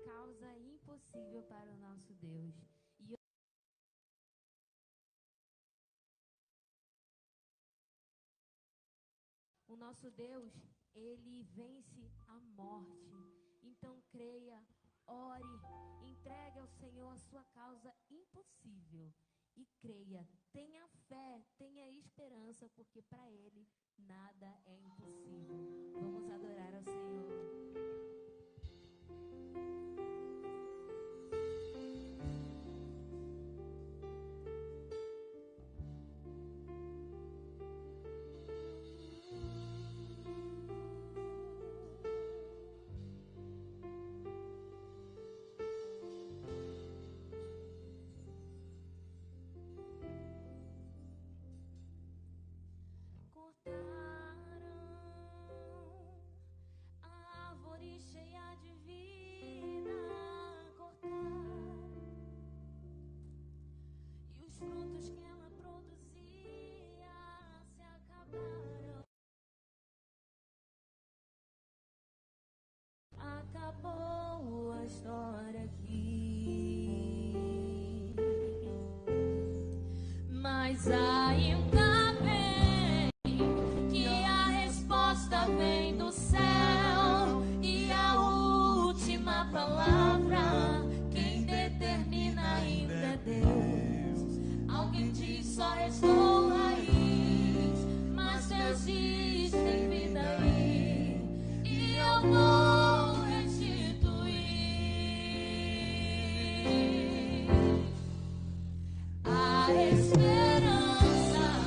causa impossível para o nosso Deus. E o nosso Deus, ele vence a morte. Então creia, ore, entregue ao Senhor a sua causa impossível. E creia, tenha fé, tenha esperança, porque para Ele nada é impossível. Vamos adorar ao Senhor. Cheia de vida, cortaram, e os frutos que ela produzia se acabaram. Acabou a história aqui, mas ainda bem que a resposta vem do céu. A palavra, quem determina ainda é Deus. Alguém diz só restou raiz, mas Deus diz tem vida aí, e eu vou restituir a esperança.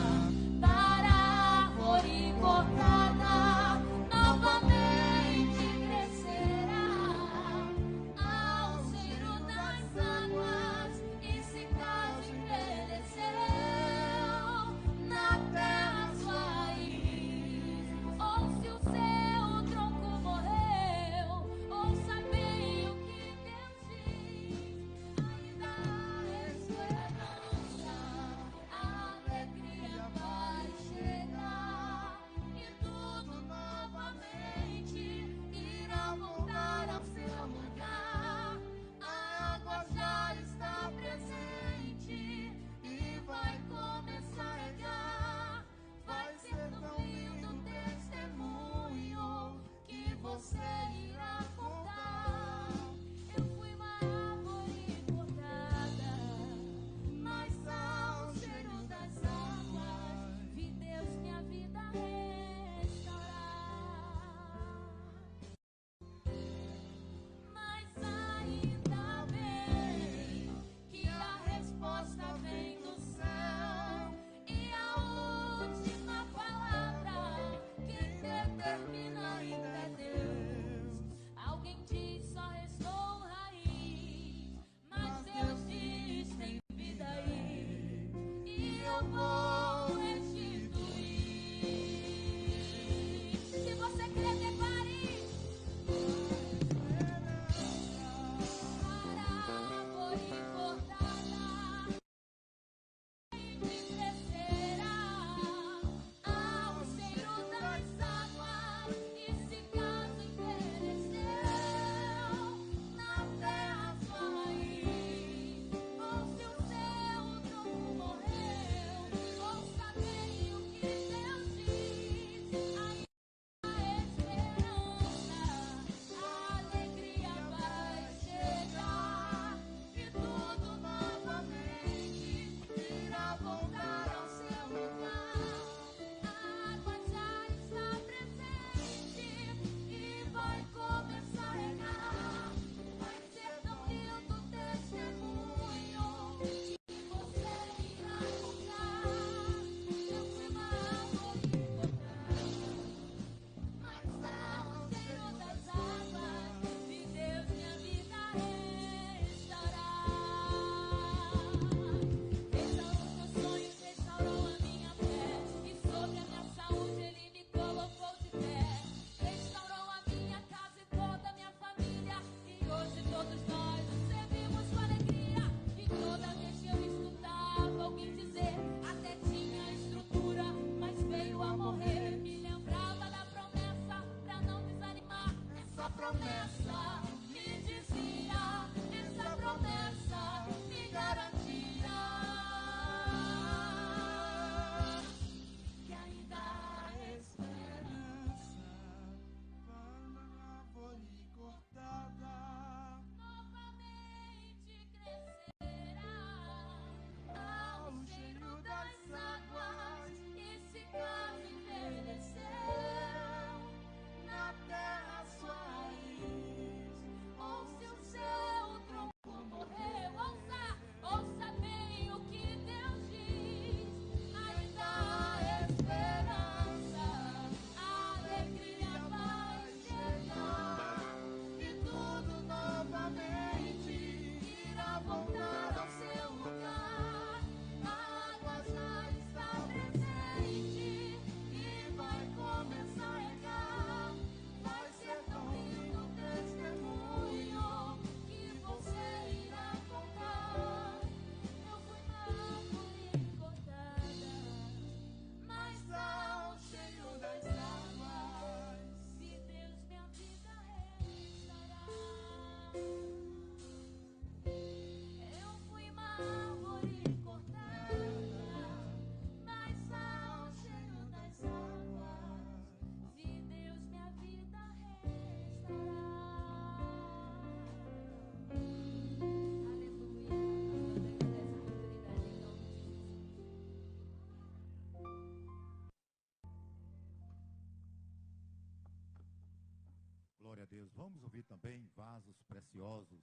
Deus. Vamos ouvir também vasos preciosos,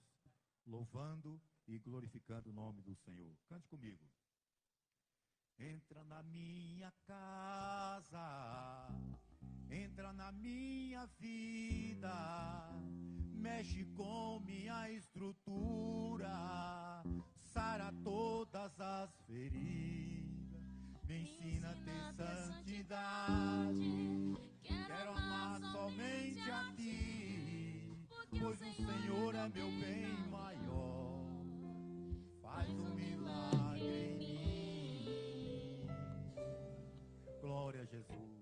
louvando e glorificando o nome do Senhor. Cante comigo. Entra na minha casa, entra na minha vida, mexe com minha estrutura, sara todas as feridas, me ensina a ter santidade, quero amar somente a ti, pois o Senhor é meu bem maior, faz um milagre em mim. Glória a Jesus.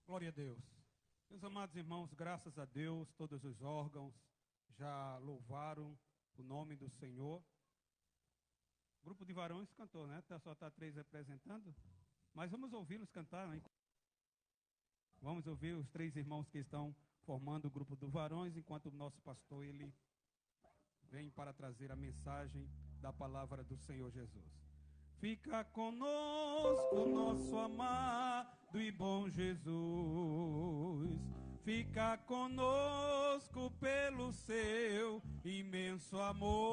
Glória a Deus. Meus amados irmãos, graças a Deus, todos os órgãos já louvaram o nome do Senhor. O grupo de varões cantou, né? Só está 3 representando. Mas vamos ouvi-los cantar, né? Vamos ouvir os 3 irmãos que estão formando o grupo do varões, enquanto o nosso pastor, ele vem para trazer a mensagem da palavra do Senhor Jesus. Fica conosco, nosso amado e bom Jesus. Fica conosco pelo seu imenso amor.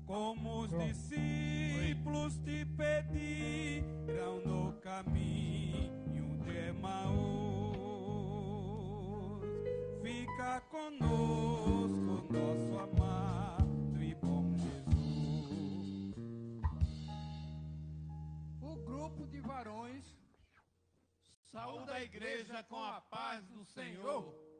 Como os discípulos te pediram no caminho de Emaús. Fica conosco, nosso amado e bom Jesus. O grupo de varões saúda a igreja com a paz do Senhor.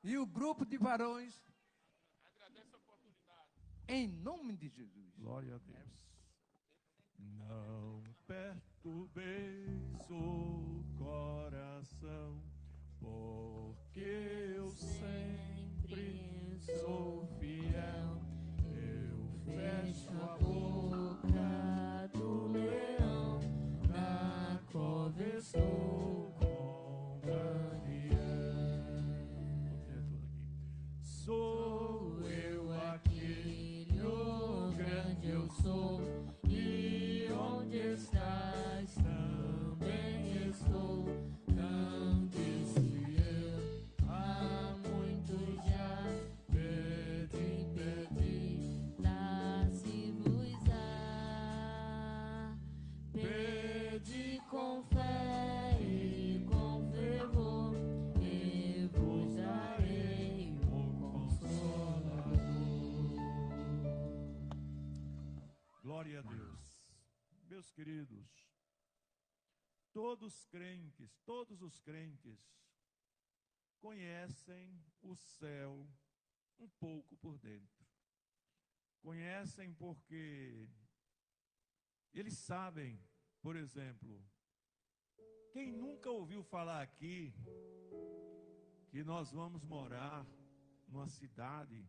E o grupo de varões, em nome de Jesus. Glória a Deus. Não perturbeis o coração, porque eu sempre sou fiel. Eu fecho a boca do leão, na cova estou com Daniel. Sou eu aquele, o grande eu sou, e onde estás também estou. Não disse eu, há muito já, pedi, dá-se-vos-á. Pede com fé e com fervor, e vos darei o Consolador. Glória a Deus. Meus queridos, todos os crentes conhecem o céu um pouco por dentro. Conhecem porque eles sabem, por exemplo, quem nunca ouviu falar aqui que nós vamos morar numa cidade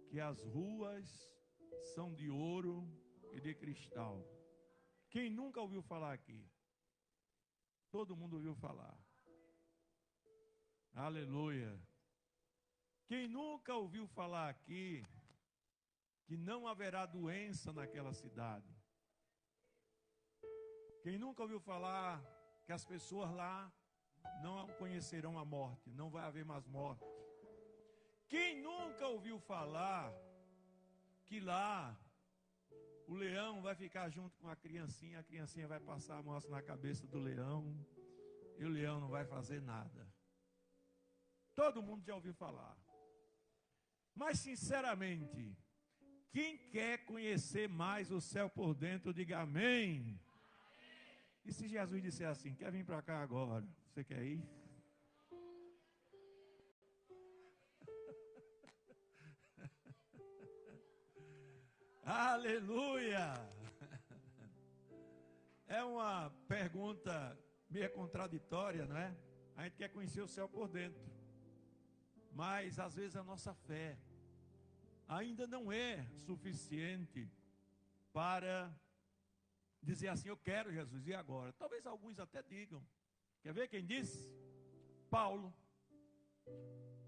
que as ruas são de ouro e de cristal? Quem nunca ouviu falar aqui? Todo mundo ouviu falar. Aleluia. Quem nunca ouviu falar aqui que não haverá doença naquela cidade? Quem nunca ouviu falar que as pessoas lá não conhecerão a morte, não vai haver mais morte? Quem nunca ouviu falar que lá o leão vai ficar junto com a criancinha vai passar a mão na cabeça do leão, e o leão não vai fazer nada? Todo mundo já ouviu falar. Mas sinceramente, quem quer conhecer mais o céu por dentro, diga amém. E se Jesus disser assim, quer vir para cá agora? Você quer ir? Aleluia! É uma pergunta meio contraditória, não é? A gente quer conhecer o céu por dentro, mas às vezes a nossa fé ainda não é suficiente para dizer assim, eu quero Jesus, e agora? Talvez alguns até digam. Quer ver quem disse? Paulo.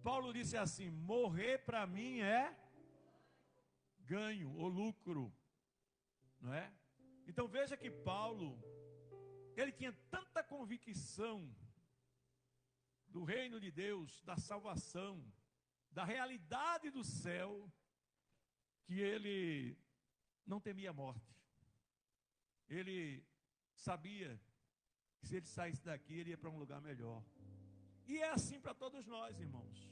Paulo disse assim, morrer para mim é ganho ou lucro, não é? Então veja que Paulo, ele tinha tanta convicção do reino de Deus, da salvação, da realidade do céu, que ele não temia a morte. Ele sabia que se ele saísse daqui, ele ia para um lugar melhor. E é assim para todos nós, irmãos.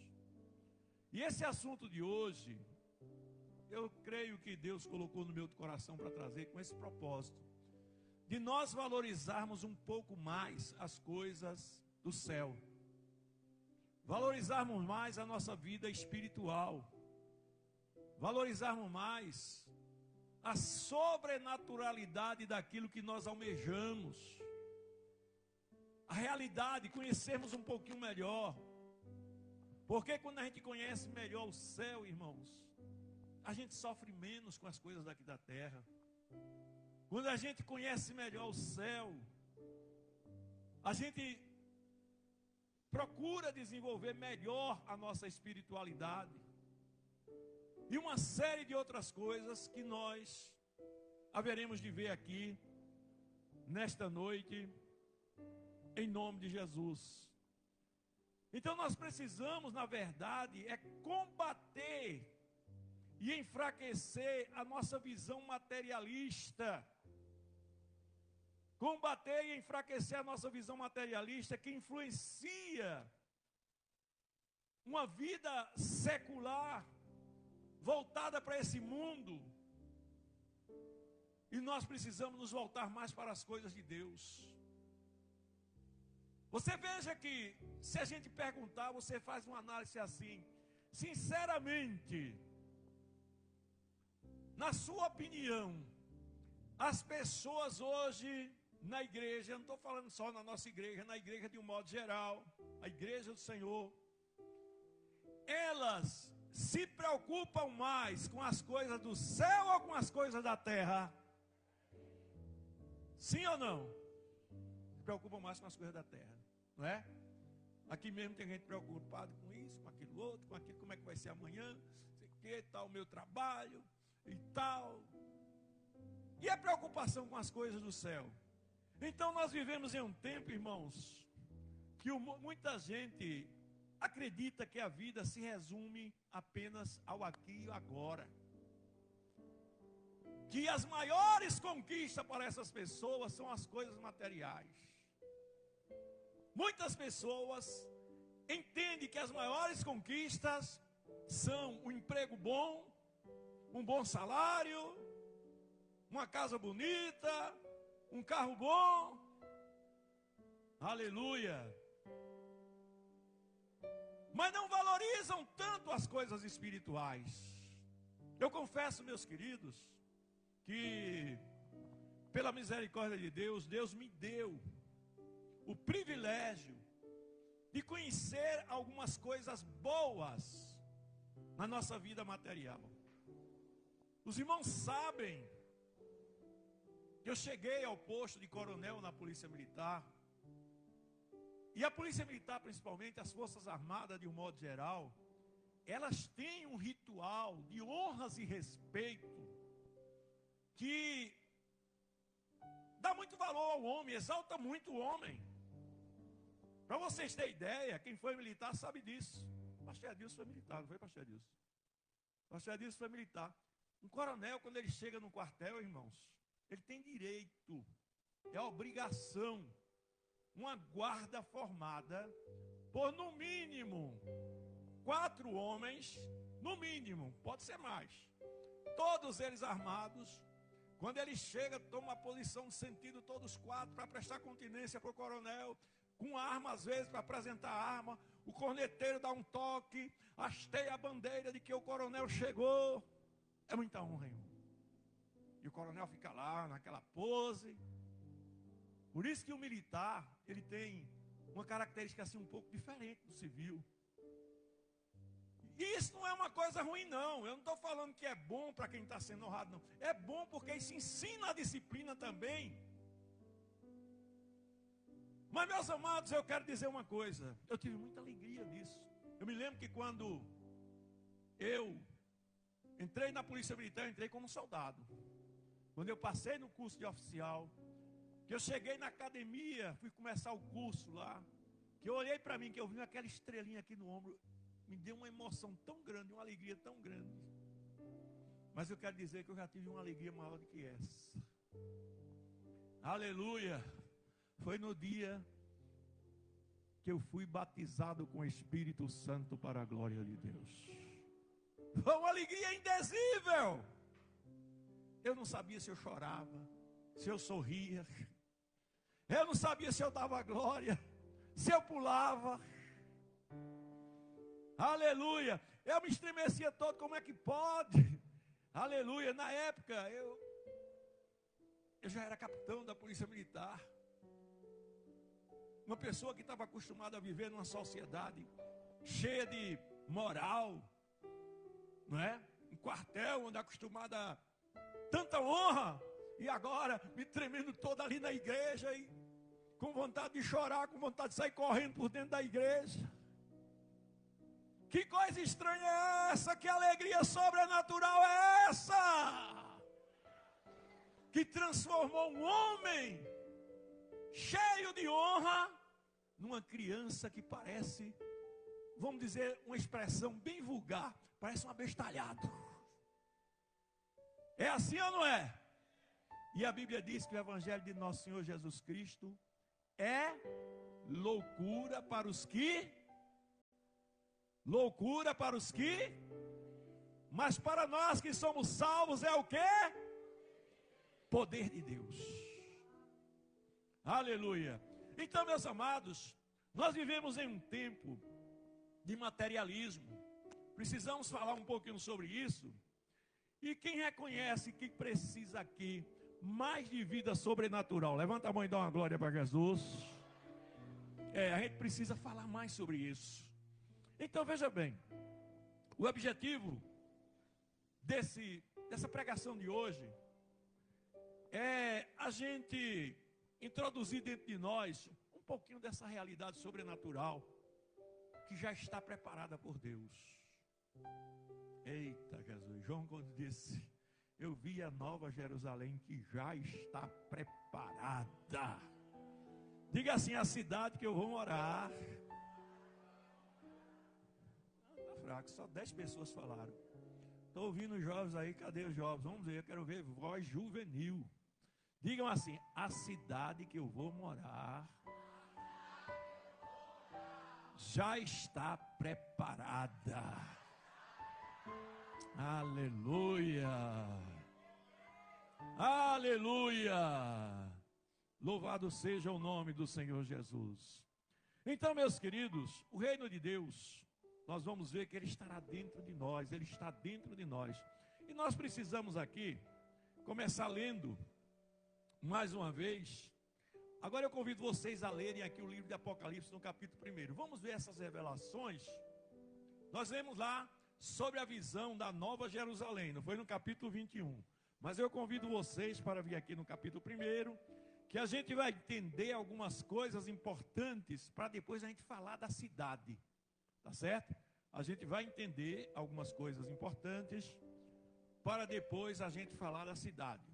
E esse assunto de hoje, eu creio que Deus colocou no meu coração para trazer com esse propósito, de nós valorizarmos um pouco mais as coisas do céu, valorizarmos mais a nossa vida espiritual, valorizarmos mais a sobrenaturalidade daquilo que nós almejamos, a realidade, conhecermos um pouquinho melhor, porque quando a gente conhece melhor o céu, irmãos, a gente sofre menos com as coisas daqui da terra. Quando a gente conhece melhor o céu, a gente procura desenvolver melhor a nossa espiritualidade. E uma série de outras coisas que nós haveremos de ver aqui, nesta noite, em nome de Jesus. Então nós precisamos, na verdade, combater e enfraquecer a nossa visão materialista. Combater e enfraquecer a nossa visão materialista que influencia uma vida secular, voltada para esse mundo. E nós precisamos nos voltar mais para as coisas de Deus. Você veja que, se a gente perguntar, você faz uma análise assim, sinceramente, na sua opinião, as pessoas hoje na igreja, eu não estou falando só na nossa igreja, na igreja de um modo geral, a igreja do Senhor, elas se preocupam mais com as coisas do céu ou com as coisas da terra? Sim ou não? Se preocupam mais com as coisas da terra, não é? Aqui mesmo tem gente preocupada com isso, com aquilo outro, com aquilo, como é que vai ser amanhã, sei que, tal, o meu trabalho e tal. E a preocupação com as coisas do céu? Então nós vivemos em um tempo, irmãos, que muita gente acredita que a vida se resume apenas ao aqui e agora. Que as maiores conquistas para essas pessoas são as coisas materiais. Muitas pessoas entendem que as maiores conquistas são um emprego bom, um bom salário, uma casa bonita, um carro bom. Aleluia. Mas não valorizam tanto as coisas espirituais. Eu confesso, meus queridos, que pela misericórdia de Deus, Deus me deu o privilégio de conhecer algumas coisas boas na nossa vida material. Os irmãos sabem que eu cheguei ao posto de coronel na Polícia Militar. E a Polícia Militar, principalmente, as Forças Armadas de um modo geral, elas têm um ritual de honras e respeito que dá muito valor ao homem, exalta muito o homem. Para vocês terem ideia, quem foi militar sabe disso. O pastor Edilson foi militar, não foi, pastor Edilson? O pastor Edilson foi militar. Um coronel, quando ele chega no quartel, irmãos, ele tem direito, é obrigação, uma guarda formada por no mínimo 4 homens, no mínimo, pode ser mais, todos eles armados. Quando ele chega, toma a posição de sentido, todos 4, para prestar continência para o coronel, com arma às vezes, para apresentar a arma. O corneteiro dá um toque, hasteia a bandeira de que o coronel chegou. É muita honra, irmão. E o coronel fica lá, naquela pose. Por isso que o militar, ele tem uma característica assim um pouco diferente do civil. E isso não é uma coisa ruim, não. Eu não estou falando que é bom para quem está sendo honrado, não. É bom porque isso ensina a disciplina também. Mas, meus amados, eu quero dizer uma coisa. Eu tive muita alegria nisso. Eu me lembro que quando eu entrei na Polícia Militar, eu entrei como soldado. Quando eu passei no curso de oficial, que eu cheguei na academia, fui começar o curso lá, que eu olhei para mim, que eu vi aquela estrelinha aqui no ombro, me deu uma emoção tão grande, uma alegria tão grande. Mas eu quero dizer que eu já tive uma alegria maior do que essa. Aleluia! Foi no dia que eu fui batizado com o Espírito Santo para a glória de Deus. Foi uma alegria indizível. Eu não sabia se eu chorava, se eu sorria. Eu não sabia se eu dava glória, se eu pulava. Aleluia. Eu me estremecia todo, como é que pode? Aleluia. Na época, eu já era capitão da Polícia Militar. Uma pessoa que estava acostumada a viver numa sociedade cheia de moral, não é? Um quartel onde é acostumada a tanta honra, e agora me tremendo toda ali na igreja, e com vontade de chorar, com vontade de sair correndo por dentro da igreja. Que coisa estranha é essa? Que alegria sobrenatural é essa? Que transformou um homem cheio de honra numa criança que parece, vamos dizer, uma expressão bem vulgar, parece um abestalhado. É assim ou não é? E a Bíblia diz que o Evangelho de nosso Senhor Jesus Cristo é loucura para os que... Loucura para os que... Mas para nós que somos salvos é o quê? Poder de Deus. Aleluia. Então, meus amados, Nós vivemos em um tempo de materialismo. Precisamos falar um pouquinho sobre isso. E quem reconhece que precisa aqui mais de vida sobrenatural? Levanta a mão e dá uma glória para Jesus. A gente precisa falar mais sobre isso. Então veja bem, o objetivo dessa pregação de hoje é a gente introduzir dentro de nós um pouquinho dessa realidade sobrenatural que já está preparada por Deus. Eita Jesus, João quando disse, eu vi a nova Jerusalém que já está preparada. Diga assim, a cidade que eu vou morar. Está fraco, só 10 pessoas falaram. Estou ouvindo os jovens aí, cadê os jovens? Vamos ver, eu quero ver voz juvenil. Digam assim, a cidade que eu vou morar já está preparada. Aleluia. Aleluia. Louvado seja o nome do Senhor Jesus. Então, meus queridos, o reino de Deus, nós vamos ver que Ele estará dentro de nós, Ele está dentro de nós. E nós precisamos aqui começar lendo, mais uma vez. Agora eu convido vocês a lerem aqui o livro de Apocalipse no capítulo 1. Vamos ver essas revelações. Nós lemos lá sobre a visão da Nova Jerusalém, não foi no capítulo 21. Mas eu convido vocês para vir aqui no capítulo 1, que a gente vai entender algumas coisas importantes para depois a gente falar da cidade. Tá certo? A gente vai entender algumas coisas importantes para depois a gente falar da cidade.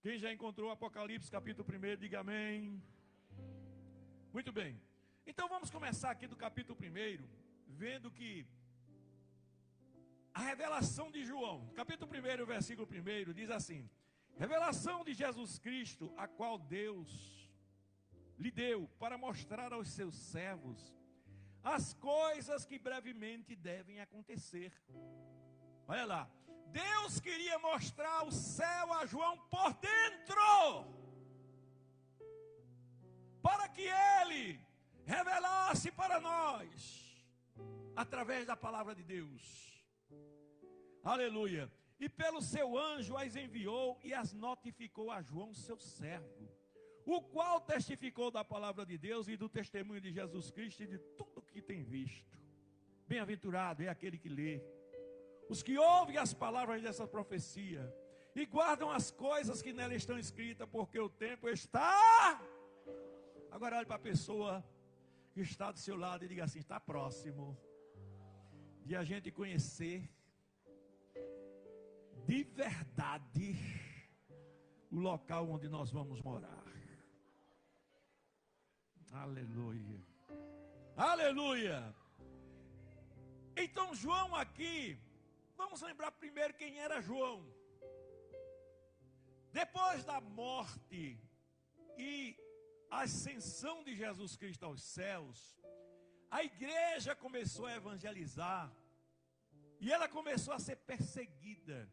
Quem já encontrou o Apocalipse capítulo 1, diga amém. Muito bem. Então vamos começar aqui do capítulo 1, vendo que a revelação de João, capítulo 1, versículo 1, diz assim: revelação de Jesus Cristo, a qual Deus lhe deu para mostrar aos seus servos as coisas que brevemente devem acontecer. Olha lá, Deus queria mostrar o céu a João por dentro, para que ele revelasse para nós, através da palavra de Deus. Aleluia. E pelo seu anjo as enviou e as notificou a João, seu servo, o qual testificou da palavra de Deus e do testemunho de Jesus Cristo e de tudo que tem visto. Bem-aventurado é aquele que lê, os que ouvem as palavras dessa profecia e guardam as coisas que nela estão escritas, porque o tempo está... Agora olhe para a pessoa que está do seu lado e diga assim: está próximo de a gente conhecer de verdade o local onde nós vamos morar. Aleluia. Aleluia. Então João aqui, vamos lembrar primeiro quem era João. Depois da morte e ascensão de Jesus Cristo aos céus, a igreja começou a evangelizar e ela começou a ser perseguida.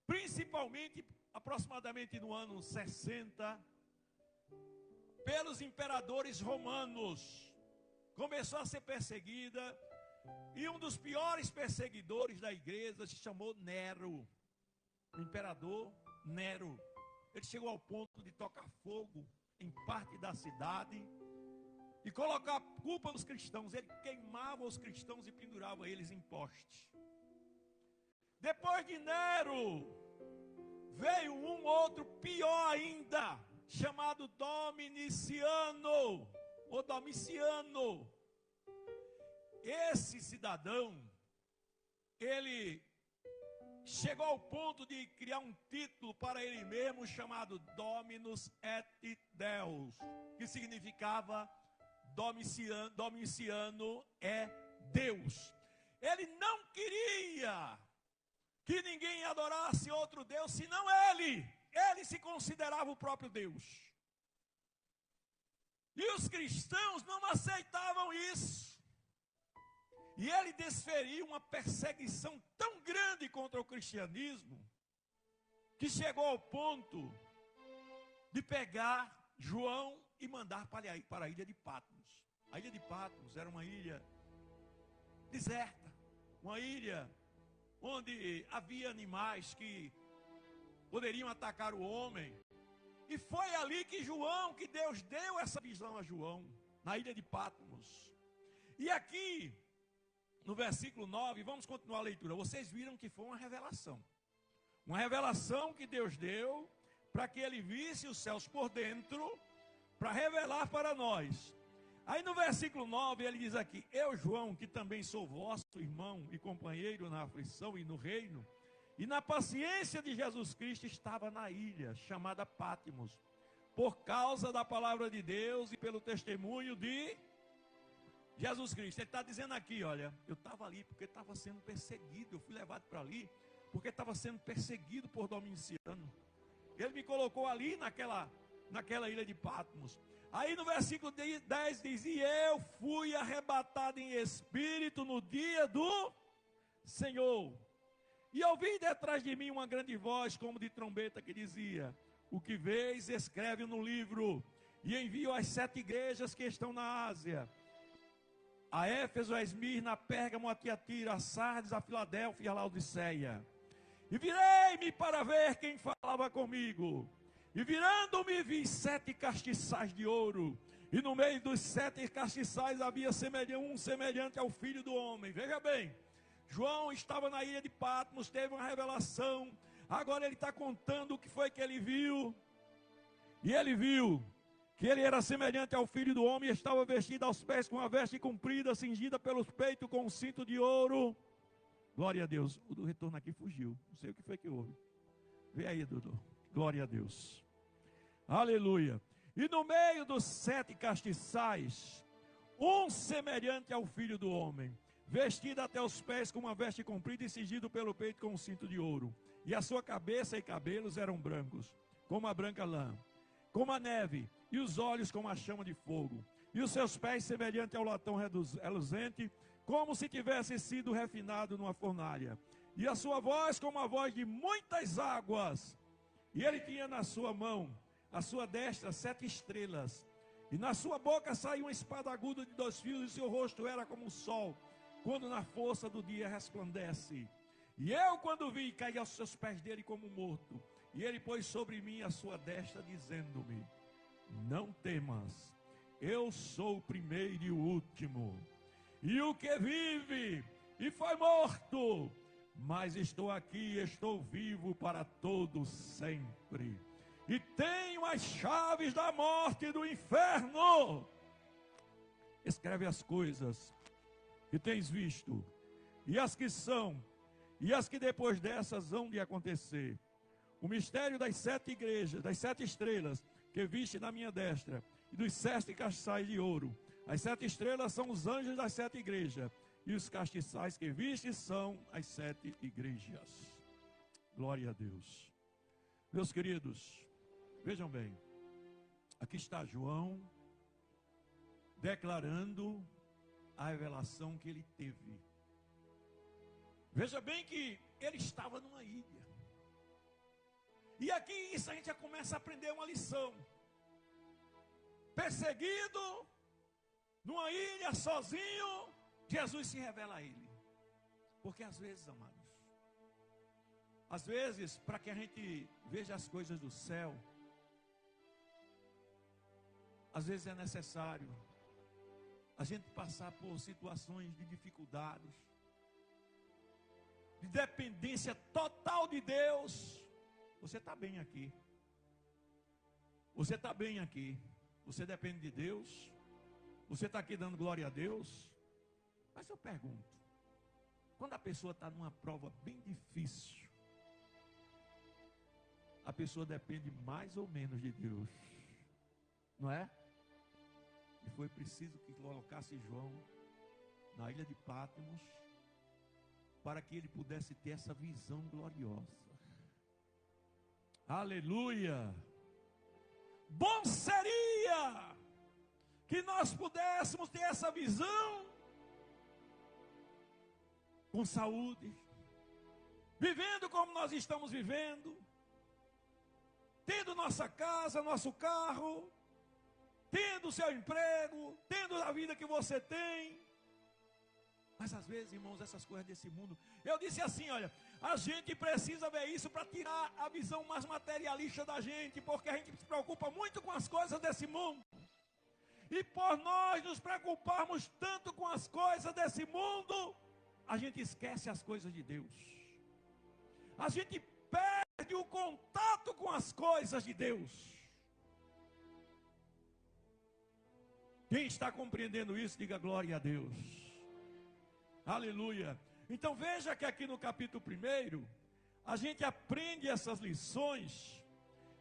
Principalmente, aproximadamente no ano 60, pelos imperadores romanos. Começou a ser perseguida, e um dos piores perseguidores da igreja se chamou Nero. O imperador Nero. Ele chegou ao ponto de tocar fogo em parte da cidade e colocar a culpa nos cristãos. Ele queimava os cristãos e pendurava eles em postes. Depois de Nero, veio um outro pior ainda, chamado Domiciano, ou Domiciano. Esse cidadão, ele chegou ao ponto de criar um título para ele mesmo, chamado Dominus et Deus, que significava Domiciano é Deus. Ele não queria que ninguém adorasse outro Deus senão ele. Ele se considerava o próprio Deus. E os cristãos não aceitavam isso. E ele desferiu uma perseguição tão grande contra o cristianismo, que chegou ao ponto de pegar João e mandar para a ilha de Patmos. A ilha de Patmos era uma ilha deserta, uma ilha onde havia animais que poderiam atacar o homem. E foi ali que Deus deu essa visão a João, na ilha de Patmos. E aqui, no versículo 9, vamos continuar a leitura. Vocês viram que foi uma revelação. Uma revelação que Deus deu para que ele visse os céus por dentro, para revelar para nós. Aí no versículo 9 ele diz aqui: eu, João, que também sou vosso irmão e companheiro na aflição e no reino, e na paciência de Jesus Cristo, estava na ilha chamada Patmos, por causa da palavra de Deus e pelo testemunho de Jesus Cristo. Ele está dizendo aqui, olha, eu estava ali porque estava sendo perseguido, eu fui levado para ali porque estava sendo perseguido por Domiciano. Ele me colocou ali naquela ilha de Patmos. Aí no versículo 10 diz: e eu fui arrebatado em espírito no dia do Senhor, e ouvi detrás de mim uma grande voz como de trombeta que dizia: o que vês, escreve no livro, e envio às 7 igrejas que estão na Ásia, a Éfeso, a Esmirna, a Pérgamo, a Tiatira, a Sardes, a Filadélfia e a Laodiceia. E virei-me para ver quem falava comigo. E virando-me, vi 7 castiçais de ouro. E no meio dos 7 castiçais havia um semelhante ao Filho do Homem. Veja bem, João estava na ilha de Patmos, teve uma revelação. Agora ele está contando o que foi que ele viu. E ele viu que ele era semelhante ao Filho do Homem, e estava vestido aos pés com uma veste comprida, cingida pelos peitos com um cinto de ouro. Glória a Deus. O do retorno aqui fugiu. Não sei o que foi que houve. Vê aí, Dudu. Glória a Deus. Aleluia. E no meio dos 7 castiçais, um semelhante ao Filho do Homem, vestido até os pés com uma veste comprida e cingido pelo peito com um cinto de ouro. E a sua cabeça e cabelos eram brancos, como a branca lã, como a neve, e os olhos como a chama de fogo. E os seus pés semelhante ao latão reluzente, como se tivesse sido refinado numa fornalha. E a sua voz como a voz de muitas águas. E ele tinha na sua mão, à sua destra, 7 estrelas. E na sua boca saiu uma espada aguda de 2 fios, e seu rosto era como o sol, quando na força do dia resplandece. E eu, quando vi, caí aos seus pés dele como morto. E ele pôs sobre mim a sua destra, dizendo-me: não temas, eu sou o primeiro e o último, e o que vive e foi morto, mas estou aqui, estou vivo para todo sempre, e tenho as chaves da morte e do inferno. Escreve as coisas que tens visto, e as que são, e as que depois dessas hão de acontecer. O mistério das 7 igrejas, das 7 estrelas que viste na minha destra, e dos 7 castiçais de ouro. As 7 estrelas são os anjos das 7 igrejas, e os castiçais que viste são as 7 igrejas. Glória a Deus. Meus queridos, vejam bem, aqui está João declarando a revelação que ele teve. Veja bem que ele estava numa ilha. E aqui isso a gente já começa a aprender uma lição. Perseguido, numa ilha, sozinho, Jesus se revela a ele. Porque às vezes, amados, às vezes, para que a gente veja as coisas do céu, às vezes é necessário a gente passar por situações de dificuldades, de dependência total de Deus. Você está bem aqui. Você está bem aqui. Você depende de Deus. Você está aqui dando glória a Deus. Mas eu pergunto, quando a pessoa está numa prova bem difícil, a pessoa depende mais ou menos de Deus, não é? E foi preciso que colocasse João na ilha de Patmos, para que ele pudesse ter essa visão gloriosa. Aleluia! Bom seria que nós pudéssemos ter essa visão com saúde, vivendo como nós estamos vivendo, tendo nossa casa, nosso carro, tendo o seu emprego, tendo a vida que você tem. Mas às vezes, irmãos, essas coisas desse mundo, eu disse assim, olha, a gente precisa ver isso para tirar a visão mais materialista da gente, porque a gente se preocupa muito com as coisas desse mundo. E por nós nos preocuparmos tanto com as coisas desse mundo, a gente esquece as coisas de Deus. A gente perde o contato com as coisas de Deus. Quem está compreendendo isso, diga glória a Deus. Aleluia. Então veja que aqui no capítulo 1, a gente aprende essas lições.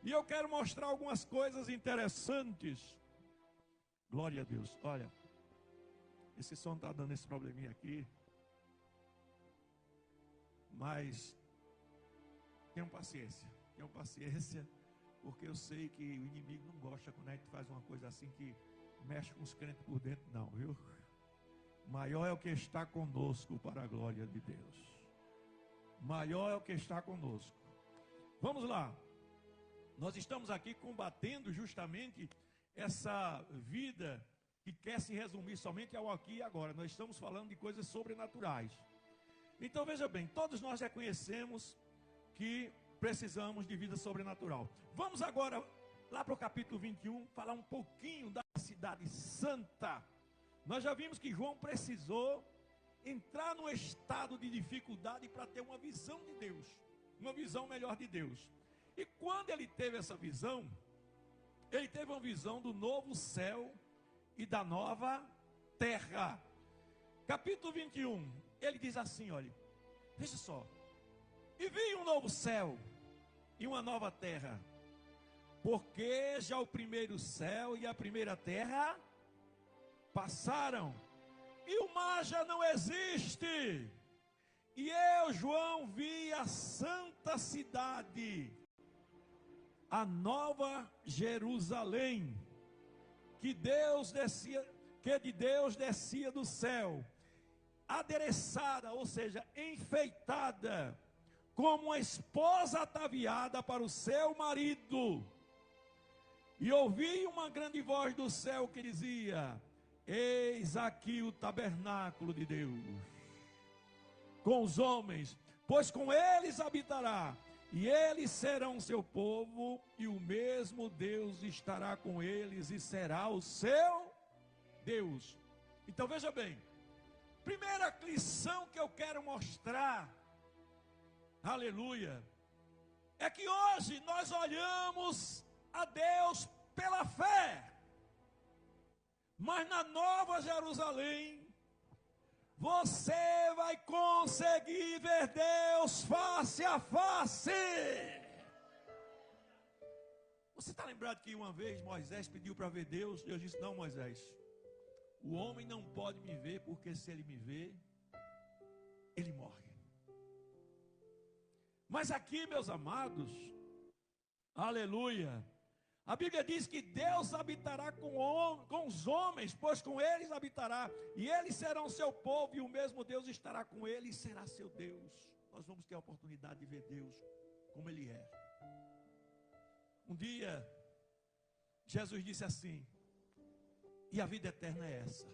E eu quero mostrar algumas coisas interessantes. Glória a Deus. Olha, esse som está dando esse probleminha aqui. Mas tenham paciência, porque eu sei que o inimigo não gosta quando a gente faz uma coisa assim que mexe com os crentes por dentro, não, viu? Maior é o que está conosco para a glória de Deus. Maior é o que está conosco. Vamos lá. Nós estamos aqui combatendo justamente essa vida que quer se resumir somente ao aqui e agora. Nós estamos falando de coisas sobrenaturais. Então veja bem, todos nós reconhecemos que precisamos de vida sobrenatural. Vamos agora lá para o capítulo 21, falar um pouquinho da cidade santa. Nós já vimos que João precisou entrar num estado de dificuldade para ter uma visão de Deus, uma visão melhor de Deus. E quando ele teve essa visão, ele teve uma visão do novo céu e da nova terra. Capítulo 21, ele diz assim, olha, veja só. E vi um novo céu e uma nova terra, porque já o primeiro céu e a primeira terra passaram, e o mar já não existe. E eu, João, vi a santa cidade, a nova Jerusalém, que de Deus descia do céu, adereçada, ou seja, enfeitada, como uma esposa ataviada para o seu marido. E ouvi uma grande voz do céu que dizia: eis aqui o tabernáculo de Deus com os homens, pois com eles habitará, e eles serão seu povo, e o mesmo Deus estará com eles e será o seu Deus. Então veja bem, primeira lição que eu quero mostrar, aleluia, é que hoje nós olhamos a Deus pela fé, mas na Nova Jerusalém você vai conseguir ver Deus face a face. Você está lembrado que uma vez Moisés pediu para ver Deus? Deus disse: não, Moisés, o homem não pode me ver, porque se ele me ver, ele morre. Mas aqui, meus amados, aleluia, a Bíblia diz que Deus habitará com os homens, pois com eles habitará, e eles serão seu povo, e o mesmo Deus estará com eles e será seu Deus. Nós vamos ter a oportunidade de ver Deus como Ele é. Um dia, Jesus disse assim: e a vida eterna é essa,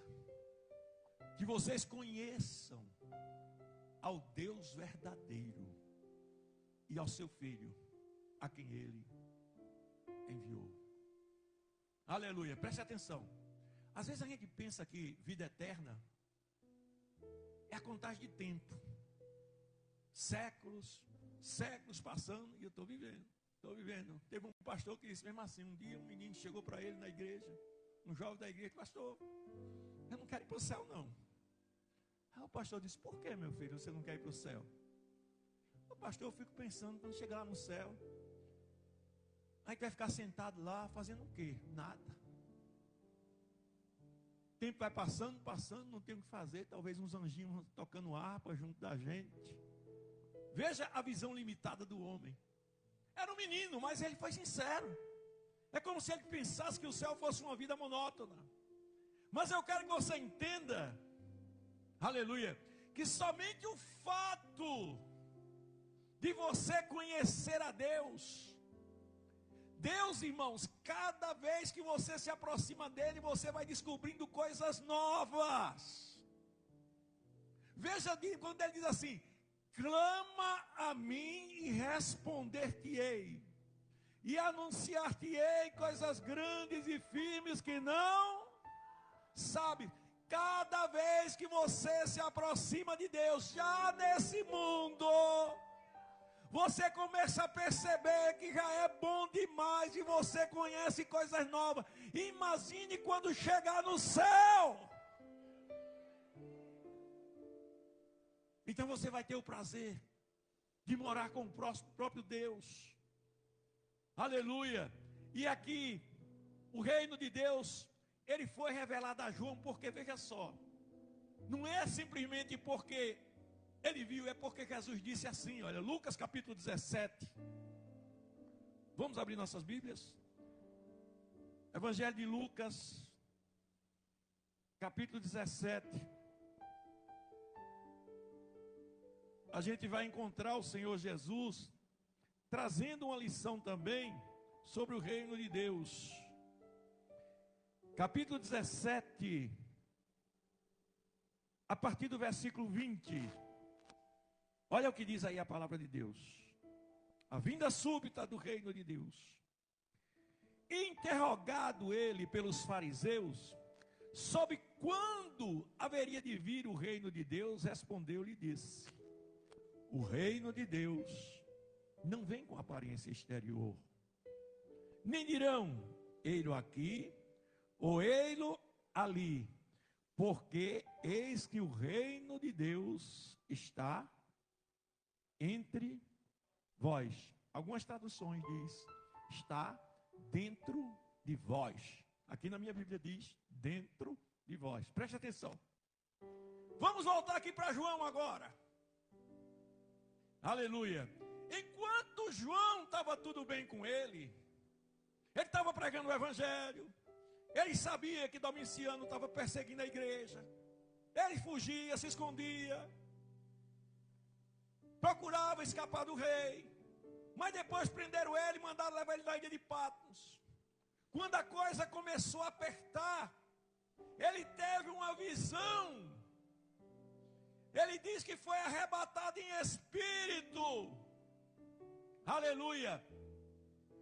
que vocês conheçam ao Deus verdadeiro e ao seu Filho, a quem Ele enviou. Aleluia, preste atenção. Às vezes a gente pensa que vida eterna é a contagem de tempo, séculos passando, e eu estou vivendo. Teve um pastor que disse mesmo assim, um dia um menino chegou para ele na igreja, um jovem da igreja: pastor, eu não quero ir para o céu não. Aí o pastor disse: por que, meu filho, você não quer ir para o céu? O pastor, eu fico pensando, quando chegar lá no céu, a gente vai ficar sentado lá fazendo o quê? Nada. O tempo vai passando, não tem o que fazer. Talvez uns anjinhos tocando harpa junto da gente. Veja a visão limitada do homem. Era um menino, mas ele foi sincero. É como se ele pensasse que o céu fosse uma vida monótona. Mas eu quero que você entenda, aleluia, que somente o fato de você conhecer a Deus Deus, irmãos, cada vez que você se aproxima dele, você vai descobrindo coisas novas. Veja quando ele diz assim: clama a mim e responder-te-ei, e anunciar-te-ei coisas grandes e firmes que não sabe. Cada vez que você se aproxima de Deus, já nesse mundo, você começa a perceber que já é bom demais e você conhece coisas novas. Imagine quando chegar no céu. Então você vai ter o prazer de morar com o próprio Deus. Aleluia. E aqui, o reino de Deus, ele foi revelado a João, porque veja só, não é simplesmente porque ele viu, é porque Jesus disse assim, olha, Lucas capítulo 17. Vamos abrir nossas Bíblias? Evangelho de Lucas, capítulo 17. A gente vai encontrar o Senhor Jesus trazendo uma lição também sobre o reino de Deus. Capítulo 17, a partir do versículo 20. Olha o que diz aí a palavra de Deus. A vinda súbita do reino de Deus. Interrogado ele pelos fariseus sobre quando haveria de vir o reino de Deus, respondeu-lhe e disse: o reino de Deus não vem com aparência exterior, nem dirão, ei-lo aqui, ou ei-lo ali, porque eis que o reino de Deus está entre vós. Algumas traduções diz, está dentro de vós. Aqui na minha Bíblia diz, dentro de vós. Preste atenção. Vamos voltar aqui para João agora. Aleluia. Enquanto João estava tudo bem com ele estava pregando o evangelho, ele sabia que Domiciano estava perseguindo a igreja, ele fugia, se escondia, procurava escapar do rei, mas depois prenderam ele e mandaram levar ele na ilha de Patmos. Quando a coisa começou a apertar, ele teve uma visão. Ele diz que foi arrebatado em espírito. Aleluia.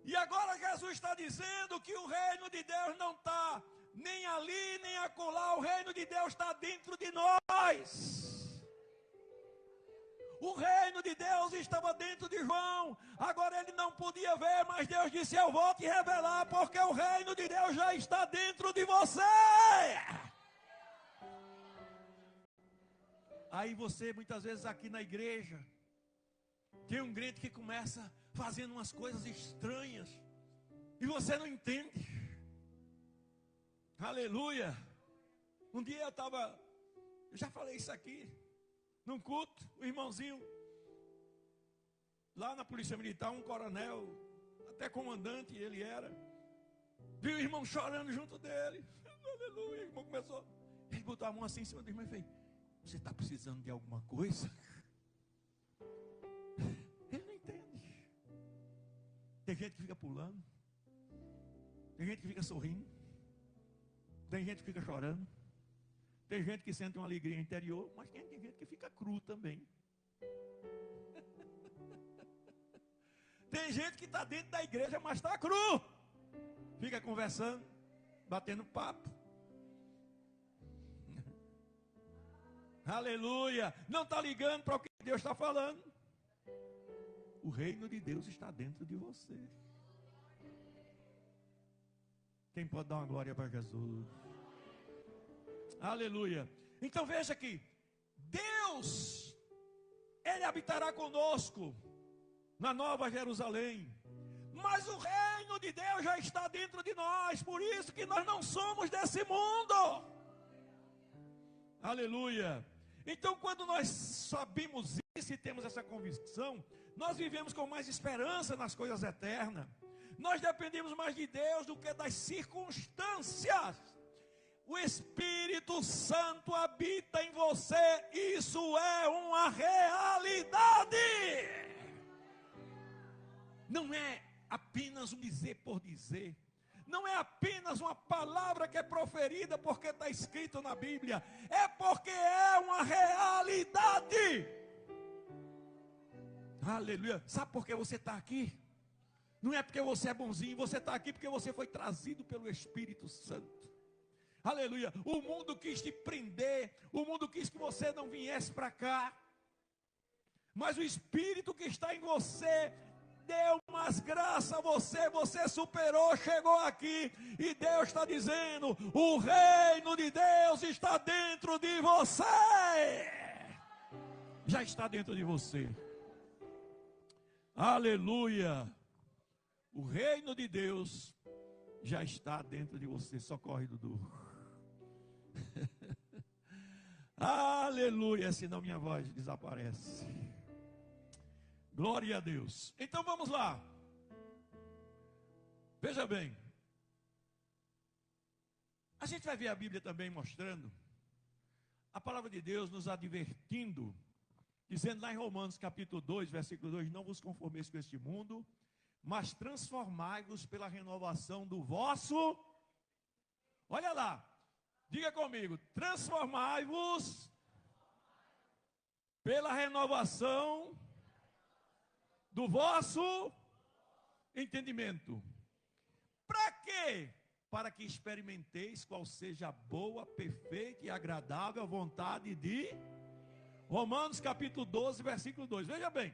E agora Jesus está dizendo que o reino de Deus não está nem ali, nem acolá. O reino de Deus está dentro de nós. O reino de Deus estava dentro de João. Agora ele não podia ver, mas Deus disse: eu vou te revelar, porque o reino de Deus já está dentro de você. Aí você, muitas vezes aqui na igreja, tem um crente que começa fazendo umas coisas estranhas, e você não entende. Aleluia. Um dia eu já falei isso aqui, num culto, um irmãozinho, lá na polícia militar, um coronel, até comandante ele era, viu o irmão chorando junto dele. Aleluia. O irmão começou, ele botou a mão assim em cima do irmão e fez: você está precisando de alguma coisa? Ele não entende. Tem gente que fica pulando, tem gente que fica sorrindo, tem gente que fica chorando, tem gente que sente uma alegria interior, mas tem gente que fica cru também. Tem gente que está dentro da igreja, mas está cru, fica conversando, batendo papo. Aleluia. Não está ligando para o que Deus está falando. O reino de Deus está dentro de você. Quem pode dar uma glória para Jesus? Aleluia. Então veja aqui, Deus, Ele habitará conosco na Nova Jerusalém, mas o reino de Deus já está dentro de nós. Por isso que nós não somos desse mundo. Aleluia. Então, quando nós sabemos isso e temos essa convicção, nós vivemos com mais esperança nas coisas eternas. Nós dependemos mais de Deus do que das circunstâncias. O Espírito Santo habita em você. Isso é uma realidade. Não é apenas um dizer por dizer. Não é apenas uma palavra que é proferida porque está escrito na Bíblia. É porque é uma realidade. Aleluia. Sabe por que você está aqui? Não é porque você é bonzinho. Você está aqui porque você foi trazido pelo Espírito Santo. Aleluia. O mundo quis te prender. O mundo quis que você não viesse para cá. Mas o Espírito que está em você deu umas graças a você. Você superou, chegou aqui. E Deus está dizendo: o reino de Deus está dentro de você. Já está dentro de você. Aleluia. O reino de Deus já está dentro de você. Socorre, Dudu. Aleluia, senão minha voz desaparece. Glória a Deus. Então vamos lá. Veja bem. A gente vai ver a Bíblia também mostrando a palavra de Deus nos advertindo, dizendo lá em Romanos capítulo 2, versículo 2: não vos conformeis com este mundo, mas transformai-vos pela renovação do vosso. Olha lá, diga comigo: transformai-vos pela renovação do vosso entendimento. Para quê? Para que experimenteis qual seja a boa, perfeita e agradável vontade de... Romanos capítulo 12, versículo 2. Veja bem,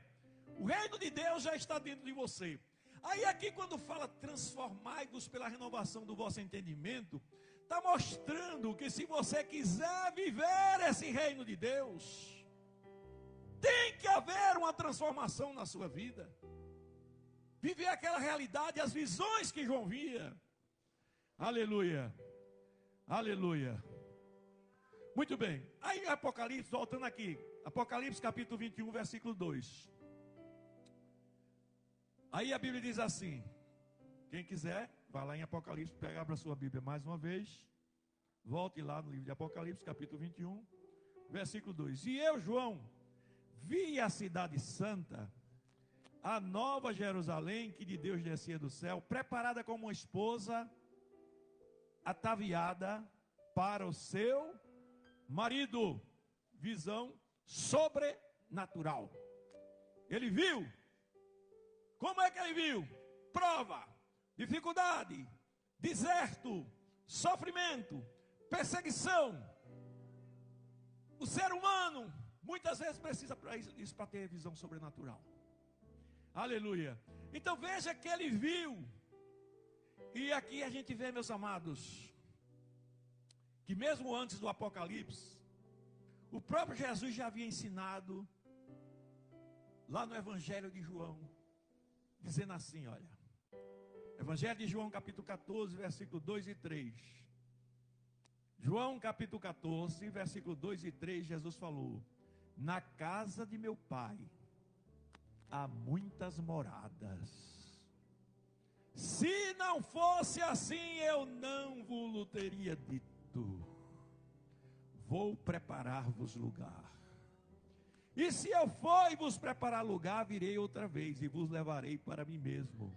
o reino de Deus já está dentro de você. Aí aqui quando fala transformai-vos pela renovação do vosso entendimento, está mostrando que se você quiser viver esse reino de Deus, tem que haver uma transformação na sua vida. Viver aquela realidade, as visões que João via. Aleluia. Aleluia. Muito bem. Aí Apocalipse, voltando aqui. Apocalipse capítulo 21, versículo 2. Aí a Bíblia diz assim. Quem quiser, vá lá em Apocalipse, abra a sua Bíblia mais uma vez. Volte lá no livro de Apocalipse, capítulo 21, versículo 2. E eu, João, vi a cidade santa, a nova Jerusalém, que de Deus descia do céu, preparada como uma esposa, ataviada para o seu marido. Visão sobrenatural. Ele viu. Como é que ele viu? Prova, dificuldade, deserto, sofrimento, perseguição. O ser humano muitas vezes precisa isso para ter visão sobrenatural. Aleluia. Então veja que ele viu. E aqui a gente vê, meus amados, que mesmo antes do Apocalipse, o próprio Jesus já havia ensinado lá no Evangelho de João, dizendo assim, olha, Evangelho de João capítulo 14, versículo 2 e 3. João capítulo 14, versículo 2 e 3, Jesus falou: na casa de meu pai há muitas moradas. Se não fosse assim, eu não vos teria dito. Vou preparar-vos lugar. E se eu for e vos preparar lugar, virei outra vez e vos levarei para mim mesmo,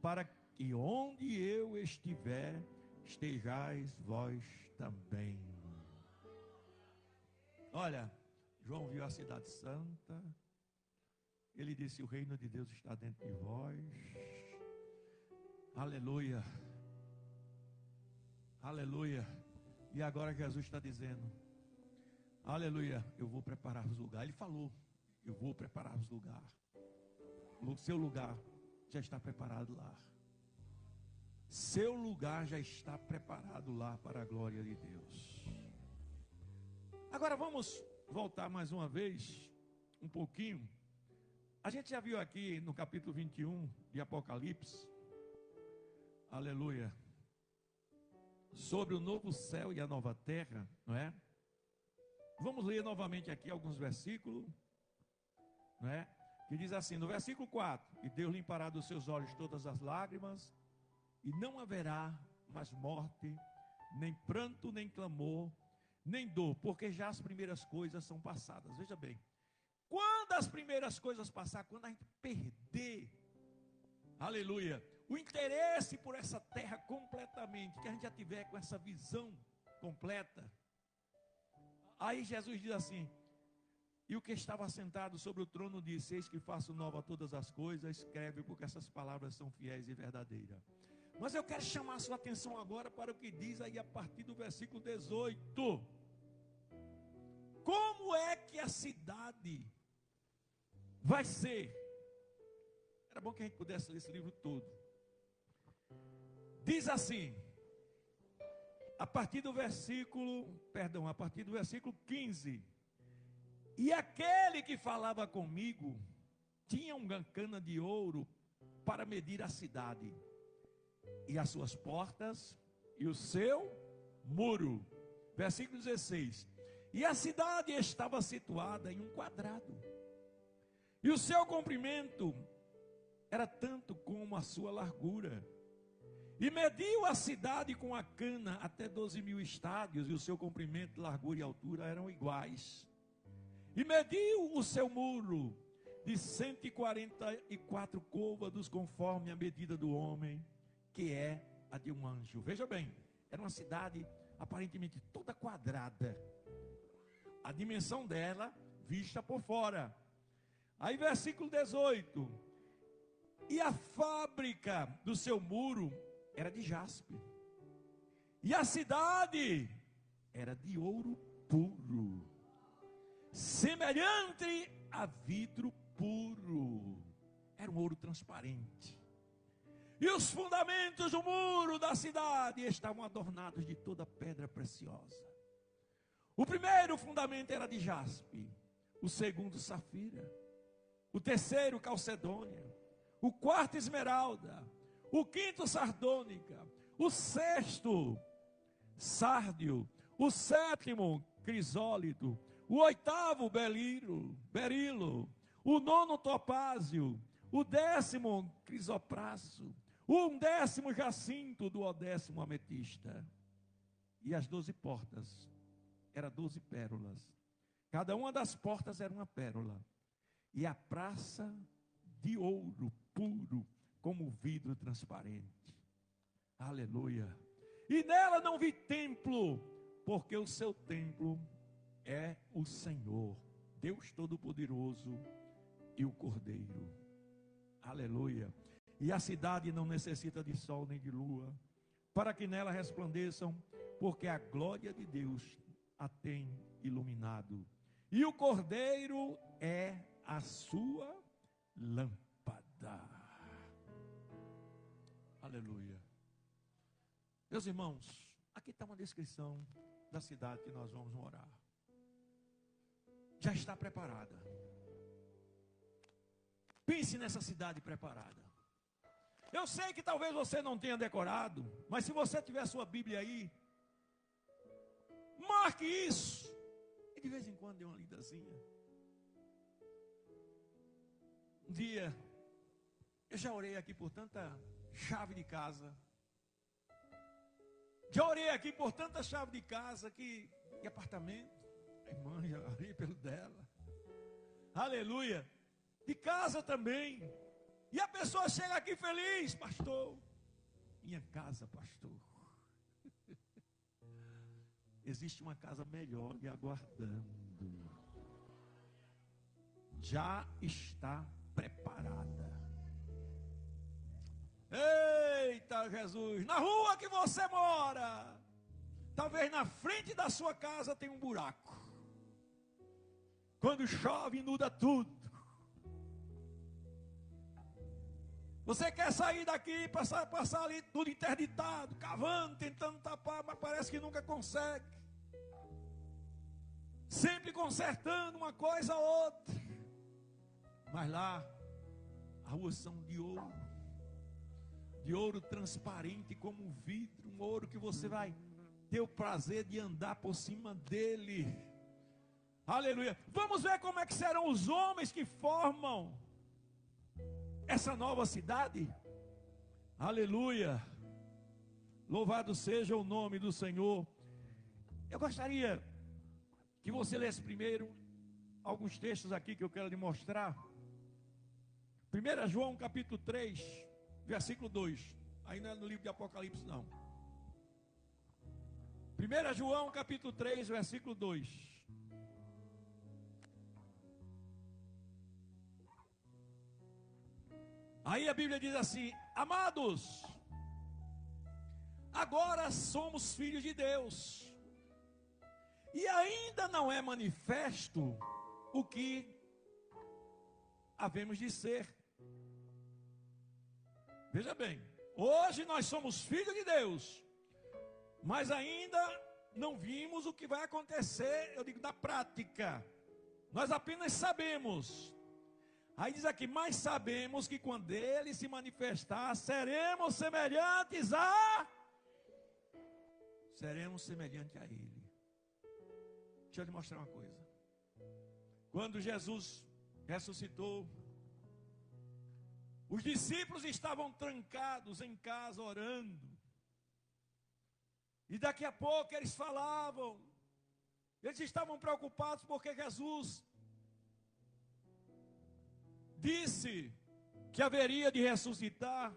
para que onde eu estiver, estejais vós também. Olha, João viu a cidade santa. Ele disse: o reino de Deus está dentro de vós. Aleluia. Aleluia. E agora Jesus está dizendo: aleluia, eu vou preparar-vos lugar. Ele falou: eu vou preparar-vos lugar. O seu lugar já está preparado lá. Seu lugar já está preparado lá para a glória de Deus. Agora vamos voltar mais uma vez um pouquinho. A gente já viu aqui no capítulo 21 de Apocalipse, aleluia, sobre o novo céu e a nova terra, não é? Vamos ler novamente aqui alguns versículos, não é? Que diz assim, no versículo 4: e Deus limpará dos seus olhos todas as lágrimas, e não haverá mais morte, nem pranto, nem clamor, nem dor, porque já as primeiras coisas são passadas. Veja bem, quando as primeiras coisas passar, quando a gente perder Aleluia. O interesse por essa terra completamente, que a gente já tiver com essa visão completa. Aí Jesus diz assim: e o que estava sentado sobre o trono disse: eis que faço nova todas as coisas, escreve, porque essas palavras são fiéis e verdadeiras. Mas eu quero chamar a sua atenção agora para o que diz aí a partir do versículo 18. Como é que a cidade vai ser? Era bom que a gente pudesse ler esse livro todo. Diz assim, a partir do versículo 15. E aquele que falava comigo tinha uma cana de ouro para medir a cidade, e as suas portas, e o seu muro. Versículo 16. E a cidade estava situada em um quadrado, e o seu comprimento era tanto como a sua largura. E mediu a cidade com a cana até 12.000 estádios, e o seu comprimento, largura e altura eram iguais. E mediu o seu muro de 144 côvados, conforme a medida do homem, que é a de um anjo. Veja bem, era uma cidade aparentemente toda quadrada. A dimensão dela vista por fora. Aí versículo 18. E a fábrica do seu muro era de jaspe, e a cidade era de ouro puro, semelhante a vidro puro. Era um ouro transparente. E os fundamentos do muro da cidade estavam adornados de toda pedra preciosa. O primeiro fundamento era de jaspe, o segundo safira, o terceiro calcedônia, o quarto esmeralda, o quinto sardônica, o sexto sárdio, o sétimo crisólito, o oitavo berilo, o nono topázio, o 10º crisopraso, o 11º jacinto, do 10º ametista. E as 12 portas eram 12 pérolas. Cada uma das portas era uma pérola. E a praça de ouro puro, como vidro transparente. Aleluia. E nela não vi templo, porque o seu templo é o Senhor, Deus Todo-Poderoso, e o Cordeiro. Aleluia. E a cidade não necessita de sol nem de lua, para que nela resplandeçam, porque a glória de Deus a tem iluminado. E o Cordeiro é a sua lâmpada. Aleluia. Meus irmãos, aqui está uma descrição da cidade que nós vamos morar. Já está preparada. Pense nessa cidade preparada. Eu sei que talvez você não tenha decorado, mas se você tiver sua Bíblia aí, marque isso. E de vez em quando dê uma lidazinha. Um dia, eu já orei aqui por tanta chave de casa. Já orei aqui por tanta chave de casa que apartamento. A irmã já orei pelo dela. Aleluia. De casa também. E a pessoa chega aqui feliz, pastor. Minha casa, pastor. Existe uma casa melhor lhe aguardando. Já está preparada. Eita Jesus, na rua que você mora, talvez na frente da sua casa tenha um buraco. Quando chove, inunda tudo. Você quer sair daqui, passar ali tudo interditado, cavando, tentando tapar, mas parece que nunca consegue. Sempre consertando uma coisa ou outra. Mas lá, as ruas são de ouro transparente como um vidro, um ouro que você vai ter o prazer de andar por cima dele. Aleluia. Vamos ver como é que serão os homens que formam essa nova cidade. Aleluia. Louvado seja o nome do Senhor. Eu gostaria que você lesse primeiro alguns textos aqui que eu quero lhe mostrar. 1 João capítulo 3, versículo 2. Aí não é no livro de Apocalipse, não. 1 João, capítulo 3, versículo 2. Aí a Bíblia diz assim: amados, agora somos filhos de Deus, e ainda não é manifesto o que havemos de ser. Veja bem, hoje nós somos filhos de Deus, mas ainda não vimos o que vai acontecer, eu digo, na prática. Nós apenas sabemos. Aí diz aqui: mas sabemos que quando Ele se manifestar, seremos semelhantes a Ele. Deixa eu lhe mostrar uma coisa. Quando Jesus ressuscitou, os discípulos estavam trancados em casa orando. E daqui a pouco eles falavam. Eles estavam preocupados porque Jesus disse que haveria de ressuscitar.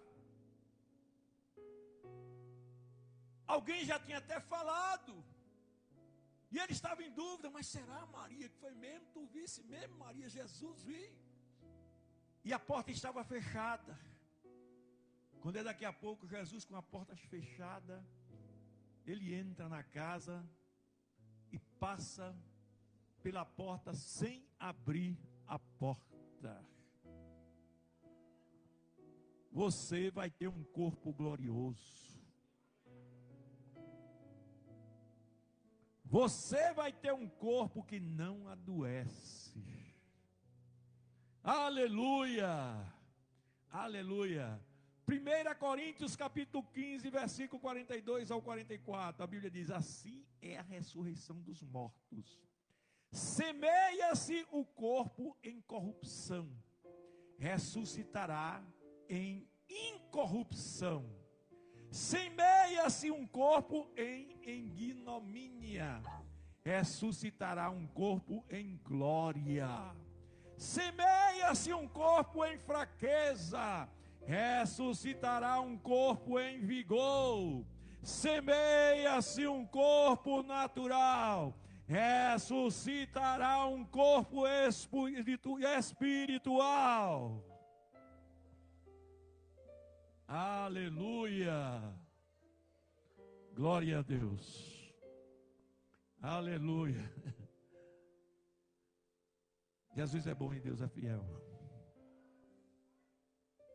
Alguém já tinha até falado. E ele estava em dúvida: mas será, Maria, que foi mesmo? Tu visse mesmo, Maria? Jesus viu. E a porta estava fechada. Quando é daqui a pouco, Jesus com a porta fechada, ele entra na casa e passa pela porta sem abrir a porta. Você vai ter um corpo glorioso. Você vai ter um corpo que não adoece. Aleluia! Aleluia! 1 Coríntios capítulo 15, versículo 42 ao 44. A Bíblia diz: assim é a ressurreição dos mortos. Semeia-se o corpo em corrupção, ressuscitará em incorrupção. Semeia-se um corpo em ignomínia, ressuscitará um corpo em glória. Semeia-se um corpo em fraqueza, ressuscitará um corpo em vigor. Semeia-se um corpo natural, ressuscitará um corpo espiritual. Aleluia! Glória a Deus! Aleluia! Jesus é bom e Deus é fiel.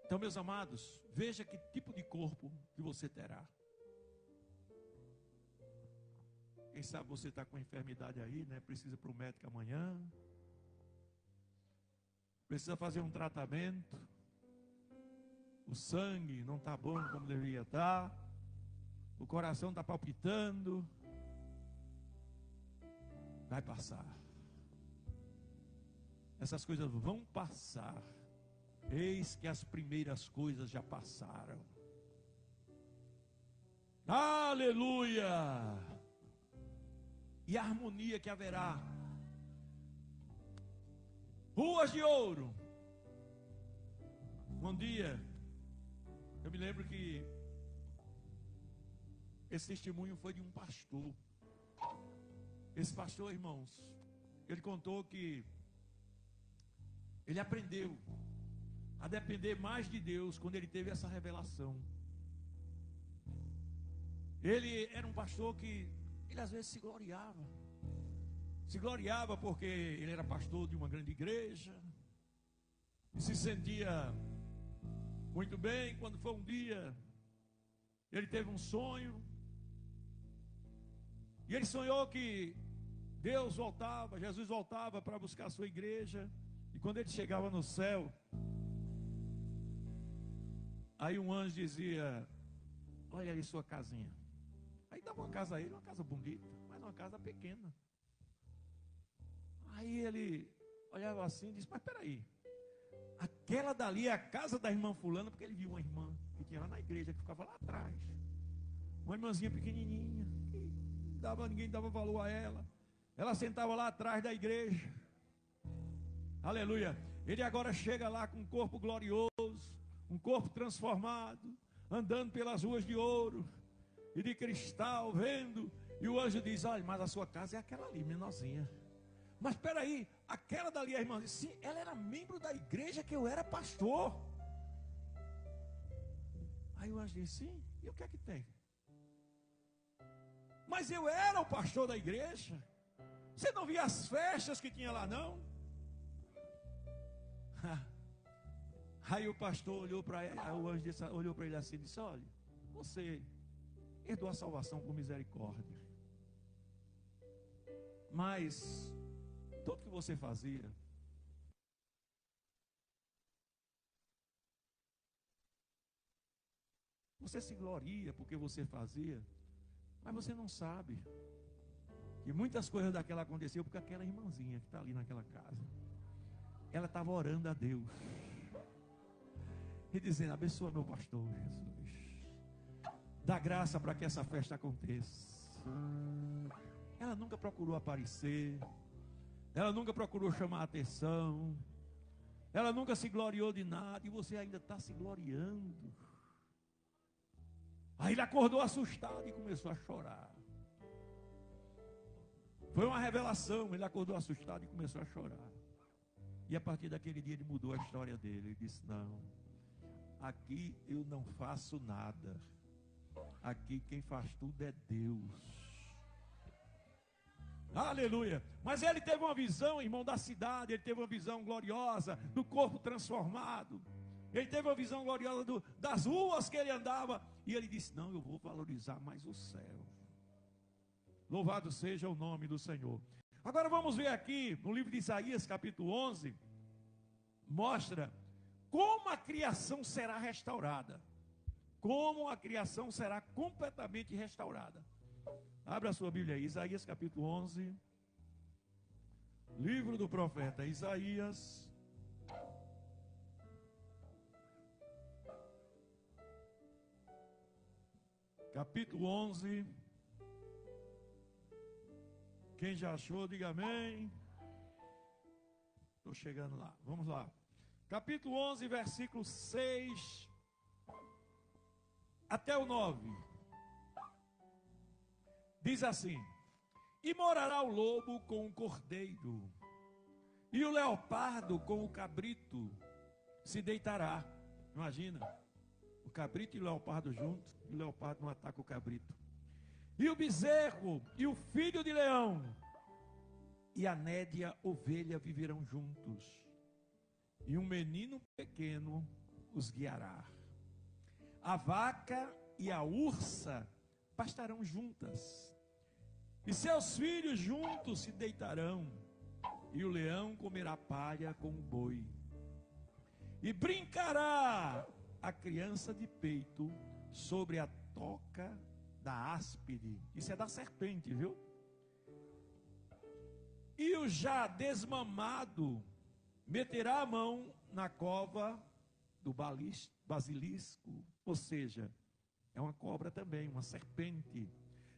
Então, meus amados, veja que tipo de corpo que você terá. Quem sabe você está com enfermidade aí, né? Precisa ir para o médico amanhã. Precisa fazer um tratamento. O sangue não está bom como deveria estar. O coração está palpitando. Vai passar. Essas coisas vão passar. Eis que as primeiras coisas já passaram. Aleluia! E a harmonia que haverá. Ruas de ouro. Um dia, eu me lembro que esse testemunho foi de um pastor. Esse pastor, irmãos, ele contou que ele aprendeu a depender mais de Deus quando ele teve essa revelação. Ele era um pastor que ele às vezes se gloriava. Se gloriava porque ele era pastor de uma grande igreja. E se sentia muito bem quando foi um dia. Ele teve um sonho. E ele sonhou que Deus voltava, Jesus voltava para buscar a sua igreja. E quando ele chegava no céu, aí um anjo dizia: olha aí sua casinha. Aí dava uma casa a ele, uma casa bonita, mas uma casa pequena. Aí ele olhava assim e disse: mas peraí, aquela dali é a casa da irmã fulana, porque ele viu uma irmã que tinha lá na igreja, que ficava lá atrás. Uma irmãzinha pequenininha, que ninguém dava valor a ela. Ela sentava lá atrás da igreja. Aleluia. Ele agora chega lá com um corpo glorioso, um corpo transformado, andando pelas ruas de ouro e de cristal, vendo. E o anjo diz: olha, mas a sua casa é aquela ali, menorzinha. Mas espera aí, aquela dali, a irmã disse: sim, ela era membro da igreja que eu era pastor. Aí o anjo disse: sim, e o que é que tem? Mas eu era o pastor da igreja. Você não via as festas que tinha lá, não? Aí o pastor olhou para ele, o anjo olhou para ele assim e disse: olha, você herdou a salvação por misericórdia, mas tudo que você fazia, você se gloria porque você fazia, mas você não sabe que muitas coisas daquela aconteceu porque aquela irmãzinha que está ali naquela casa, ela estava orando a Deus e dizendo: abençoa meu pastor Jesus, dá graça para que essa festa aconteça. Ela nunca procurou aparecer, ela nunca procurou chamar a atenção, ela nunca se gloriou de nada, e você ainda está se gloriando. Aí ele acordou assustado e começou a chorar. Foi uma revelação, ele acordou assustado e começou a chorar. E a partir daquele dia ele mudou a história dele. Ele disse: não, aqui eu não faço nada, aqui quem faz tudo é Deus. Aleluia. Mas ele teve uma visão, irmão, da cidade. Ele teve uma visão gloriosa do corpo transformado. Ele teve uma visão gloriosa das ruas que ele andava. E ele disse: não, eu vou valorizar mais o céu. Louvado seja o nome do Senhor. Agora vamos ver aqui no livro de Isaías capítulo 11. Mostra como a criação será restaurada. Como a criação será completamente restaurada. Abra a sua Bíblia aí, Isaías capítulo 11. Livro do profeta Isaías. Capítulo 11. Quem já achou, diga amém. Estou chegando lá, vamos lá. Capítulo 11, versículo 6 até o 9. Diz assim: e morará o lobo com o cordeiro, e o leopardo com o cabrito se deitará. Imagina, o cabrito e o leopardo juntos, e o leopardo não ataca o cabrito. E o bezerro e o filho de leão e a nédia ovelha viverão juntos, e um menino pequeno os guiará. A vaca e a ursa pastarão juntas, e seus filhos juntos se deitarão, e o leão comerá palha com o boi, e brincará a criança de peito sobre a toca da áspide. Isso é da serpente, viu? E o já desmamado meterá a mão na cova do basilisco, ou seja, é uma cobra também, uma serpente.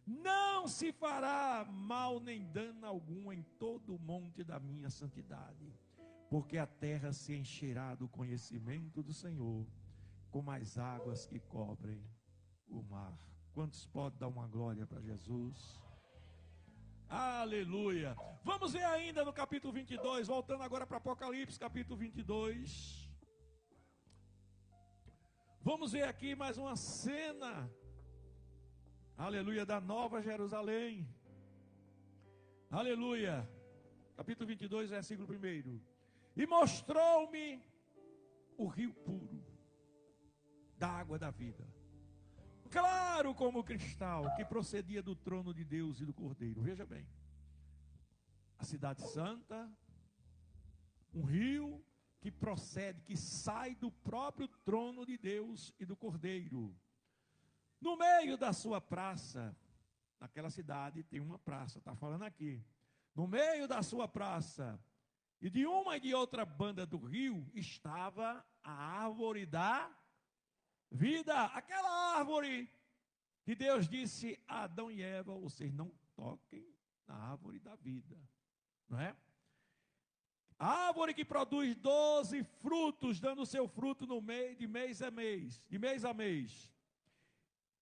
Não se fará mal nem dano algum em todo o monte da minha santidade, porque a terra se encherá do conhecimento do Senhor, como as águas que cobrem o mar. Quantos podem dar uma glória para Jesus? Aleluia. Vamos ver ainda no capítulo 22, voltando agora para Apocalipse, capítulo 22. Vamos ver aqui mais uma cena, aleluia, da Nova Jerusalém. Aleluia. Capítulo 22, versículo 1. E mostrou-me o rio puro, da água da vida, claro como cristal, que procedia do trono de Deus e do Cordeiro. Veja bem, a cidade santa, um rio que procede, que sai do próprio trono de Deus e do Cordeiro. No meio da sua praça, naquela cidade tem uma praça, está falando aqui. No meio da sua praça, e de uma e de outra banda do rio, estava a árvore da vida, aquela árvore que Deus disse a Adão e Eva: vocês não toquem na árvore da vida, não é? A árvore que produz 12 frutos, dando seu fruto no mês, de mês a mês.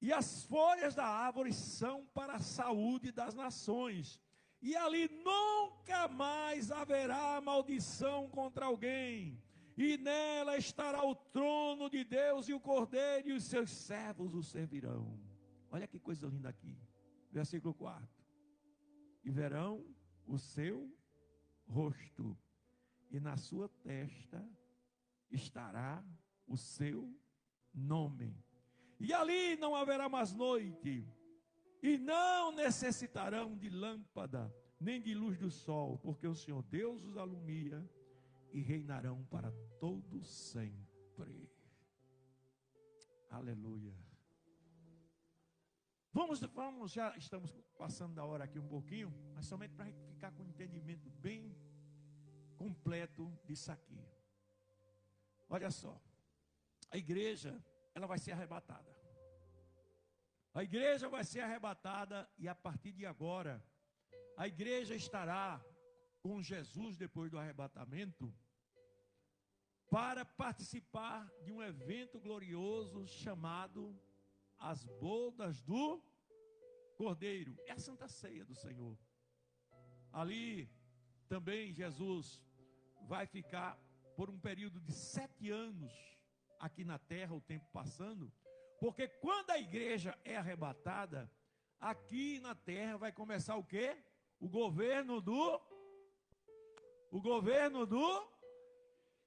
E as folhas da árvore são para a saúde das nações. E ali nunca mais haverá maldição contra alguém. E nela estará o trono de Deus e o Cordeiro, e os seus servos o servirão. Olha que coisa linda aqui. Versículo 4. E verão o seu rosto, e na sua testa estará o seu nome. E ali não haverá mais noite, e não necessitarão de lâmpada, nem de luz do sol, porque o Senhor Deus os alumia, e reinarão para todo sempre. Aleluia. Vamos, já estamos passando da hora aqui um pouquinho, mas somente para a gente ficar com um entendimento bem completo disso aqui. Olha só, a igreja, ela vai ser arrebatada. A igreja vai ser arrebatada e a partir de agora, a igreja estará com Jesus depois do arrebatamento para participar de um evento glorioso chamado as bodas do Cordeiro. É a Santa Ceia do Senhor. Ali também Jesus vai ficar por um período de 7 anos aqui na terra, o tempo passando, porque quando a igreja é arrebatada, aqui na terra vai começar o quê? O governo do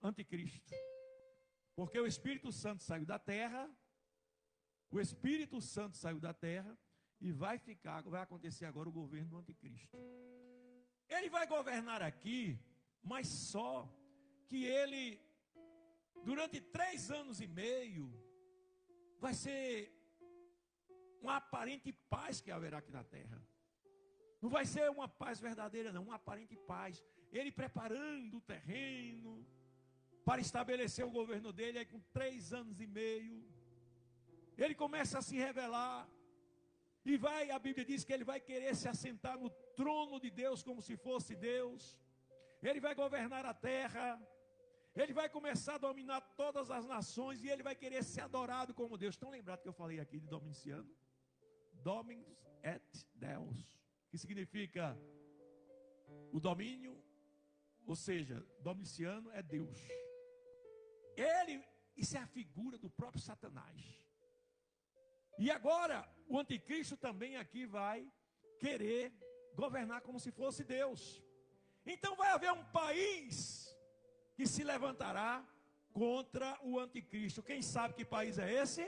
anticristo. Porque o Espírito Santo saiu da terra, e vai acontecer agora o governo do anticristo. Ele vai governar aqui, mas só que ele, durante 3 anos e meio, vai ser uma aparente paz que haverá aqui na terra. Não vai ser uma paz verdadeira, não, uma aparente paz. Ele preparando o terreno para estabelecer o governo dele, aí com 3 anos e meio, ele começa a se revelar, e a Bíblia diz que ele vai querer se assentar no trono de Deus como se fosse Deus. Ele vai governar a terra, ele vai começar a dominar todas as nações, e ele vai querer ser adorado como Deus. Estão lembrados que eu falei aqui de Domiciano? Dominus et Deus, que significa o domínio, ou seja, Domiciano é Deus. Isso é a figura do próprio Satanás. E agora, o anticristo também aqui vai querer governar como se fosse Deus. Então vai haver um país que se levantará contra o anticristo. Quem sabe que país é esse?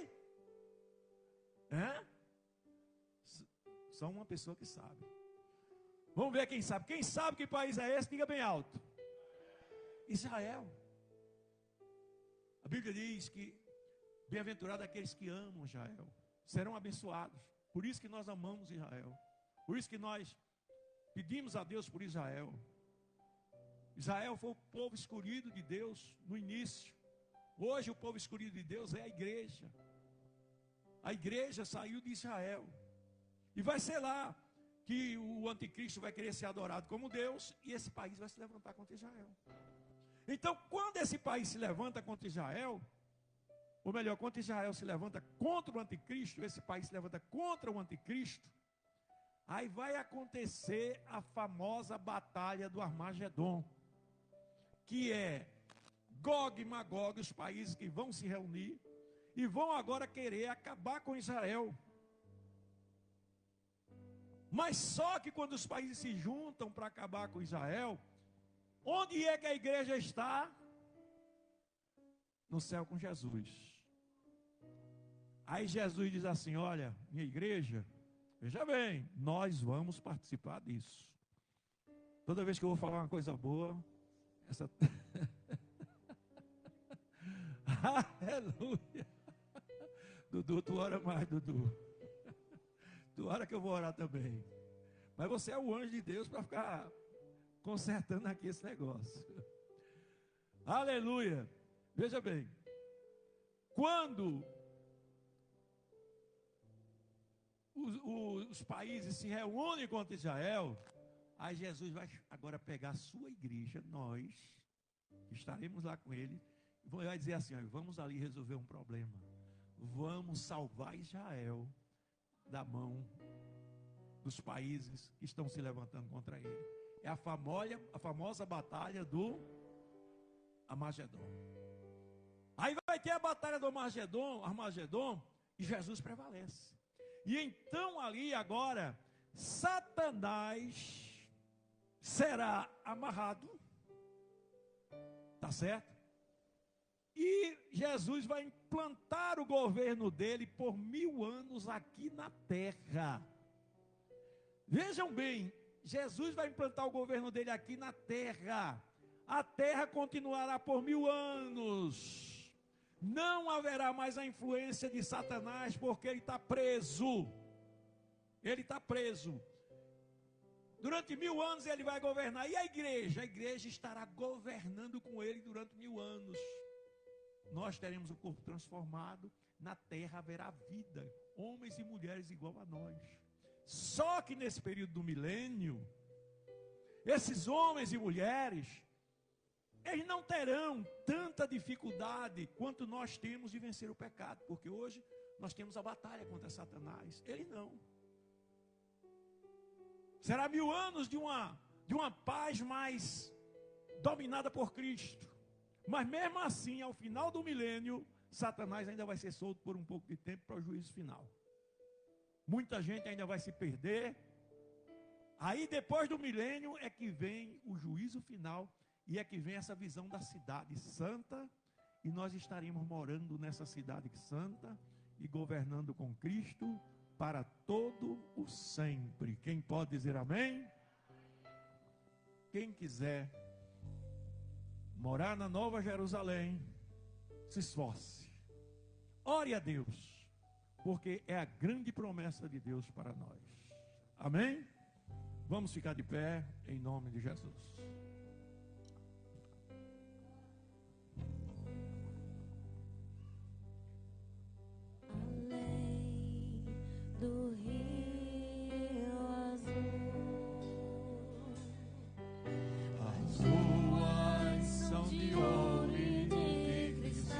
Só uma pessoa que sabe. Vamos ver quem sabe. Quem sabe que país é esse? Diga bem alto. Israel. A Bíblia diz que bem-aventurado aqueles que amam Israel, serão abençoados. Por isso que nós amamos Israel. Por isso que nós pedimos a Deus por Israel. Israel foi o povo escolhido de Deus no início. Hoje o povo escolhido de Deus é a igreja. A igreja saiu de Israel. E vai ser lá que o anticristo vai querer ser adorado como Deus, e esse país vai se levantar contra Israel. Então, quando esse país se levanta contra Israel, ou melhor, quando Israel se levanta contra o anticristo, esse país se levanta contra o anticristo, aí vai acontecer a famosa batalha do Armagedon, que é Gog e Magog, os países que vão se reunir e vão agora querer acabar com Israel. Mas só que quando os países se juntam para acabar com Israel, onde é que a igreja está? No céu com Jesus. Aí Jesus diz assim: olha, minha igreja, veja bem, nós vamos participar disso. Toda vez que eu vou falar uma coisa boa, aleluia. Dudu, tu ora mais, Dudu. Tu ora que eu vou orar também. Mas você é o anjo de Deus para ficar consertando aqui esse negócio. Aleluia. Veja bem, quando os países se reúnem contra Israel, Aí Jesus vai agora pegar a sua igreja, nós, que estaremos lá com ele, e vai dizer assim, ó, vamos ali resolver um problema. Vamos salvar Israel da mão dos países que estão se levantando contra ele. É a famosa batalha do Armagedon. Aí vai ter a batalha do Armagedon, e Jesus prevalece. E então ali agora, Satanás será amarrado, tá certo? E Jesus vai implantar o governo dele por 1000 anos aqui na terra. Vejam bem, Jesus vai implantar o governo dele aqui na terra. A terra continuará por 1000 anos. Não haverá mais a influência de Satanás, porque ele está preso. Ele está preso. Durante 1000 anos ele vai governar. E a igreja? A igreja estará governando com ele durante 1000 anos. Nós teremos o corpo transformado. Na terra haverá vida. Homens e mulheres igual a nós. Só que nesse período do milênio, esses homens e mulheres, eles não terão tanta dificuldade quanto nós temos de vencer o pecado. Porque hoje nós temos a batalha contra Satanás. Ele não. Será 1000 anos de uma paz mais dominada por Cristo. Mas mesmo assim, ao final do milênio, Satanás ainda vai ser solto por um pouco de tempo para o juízo final. Muita gente ainda vai se perder. Aí depois do milênio é que vem o juízo final. E é que vem essa visão da cidade santa. E nós estaremos morando nessa cidade santa e governando com Cristo para todo o sempre. Quem pode dizer amém? Quem quiser morar na Nova Jerusalém, se esforce. Ore a Deus, porque é a grande promessa de Deus para nós. Amém? Vamos ficar de pé em nome de Jesus. Do rio azul, As ruas são de ouro e de cristais.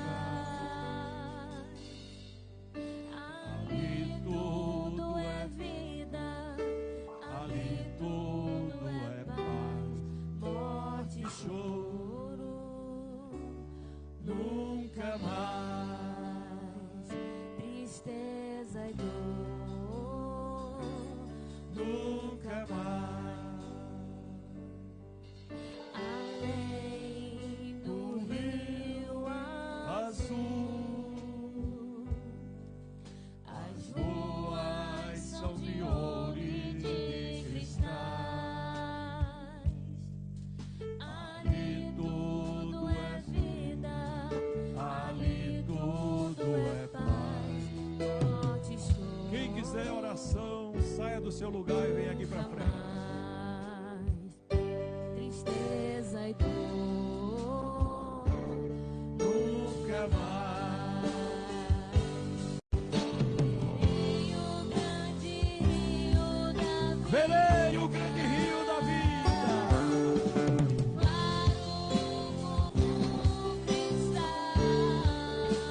Ali tudo é vida, ali tudo é paz. Morte e choro, nunca mais. tristeza e dor. Nunca mais. Além do rio azul, As ruas são de ouro e de cristais. Ali tudo é vida, ali tudo é paz. morte e choro. Quem quiser oração, saia do seu lugar e venha aqui para frente. Tristeza e dor. Nunca mais. Verei Verei o grande rio da vida, o grande rio da vida. claro como cristal.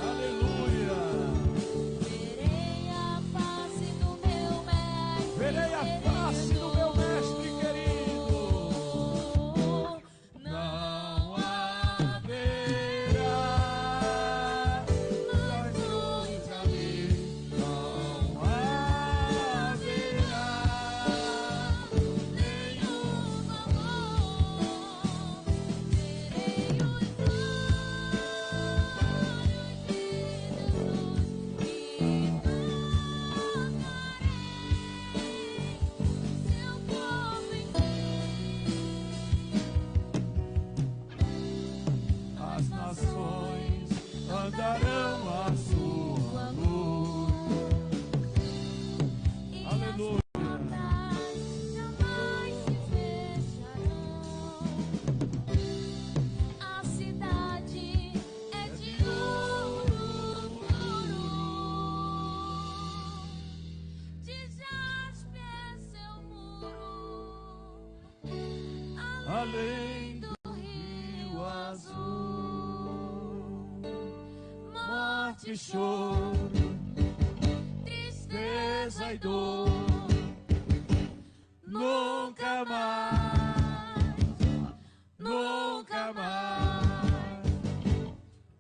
Aleluia. Verei a face do meu mestre. Verei a face do meu mestre querido. Não haverá mais luz ali. Não haverá Nenhum amor. Verei os olhos de Jesus e tocarei seu corpo em as nações andarão à sua luz. e Aleluia. as portas jamais se fecharão. A cidade é de ouro puro, de jaspe é seu muro, morte, choro, tristeza e dor. Nunca mais, nunca mais.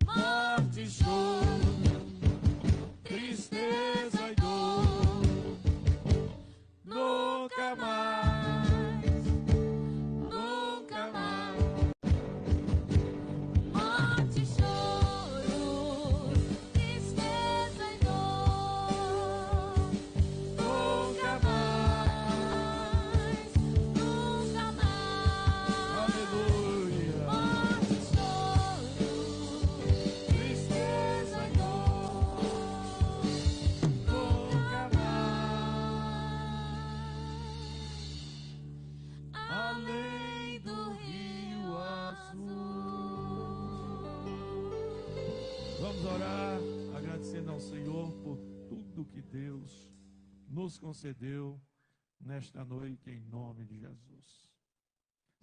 Morte, choro, tristeza e dor. Nunca mais, nunca mais. Morte, choro, tristeza e dor. Nunca mais, Nunca mais. aleluia. Morte, choro, Tristeza e dor, nunca mais. Além do rio azul. Vamos orar, agradecendo ao Senhor por tudo que Deus nos concedeu nesta noite, em nome de Jesus.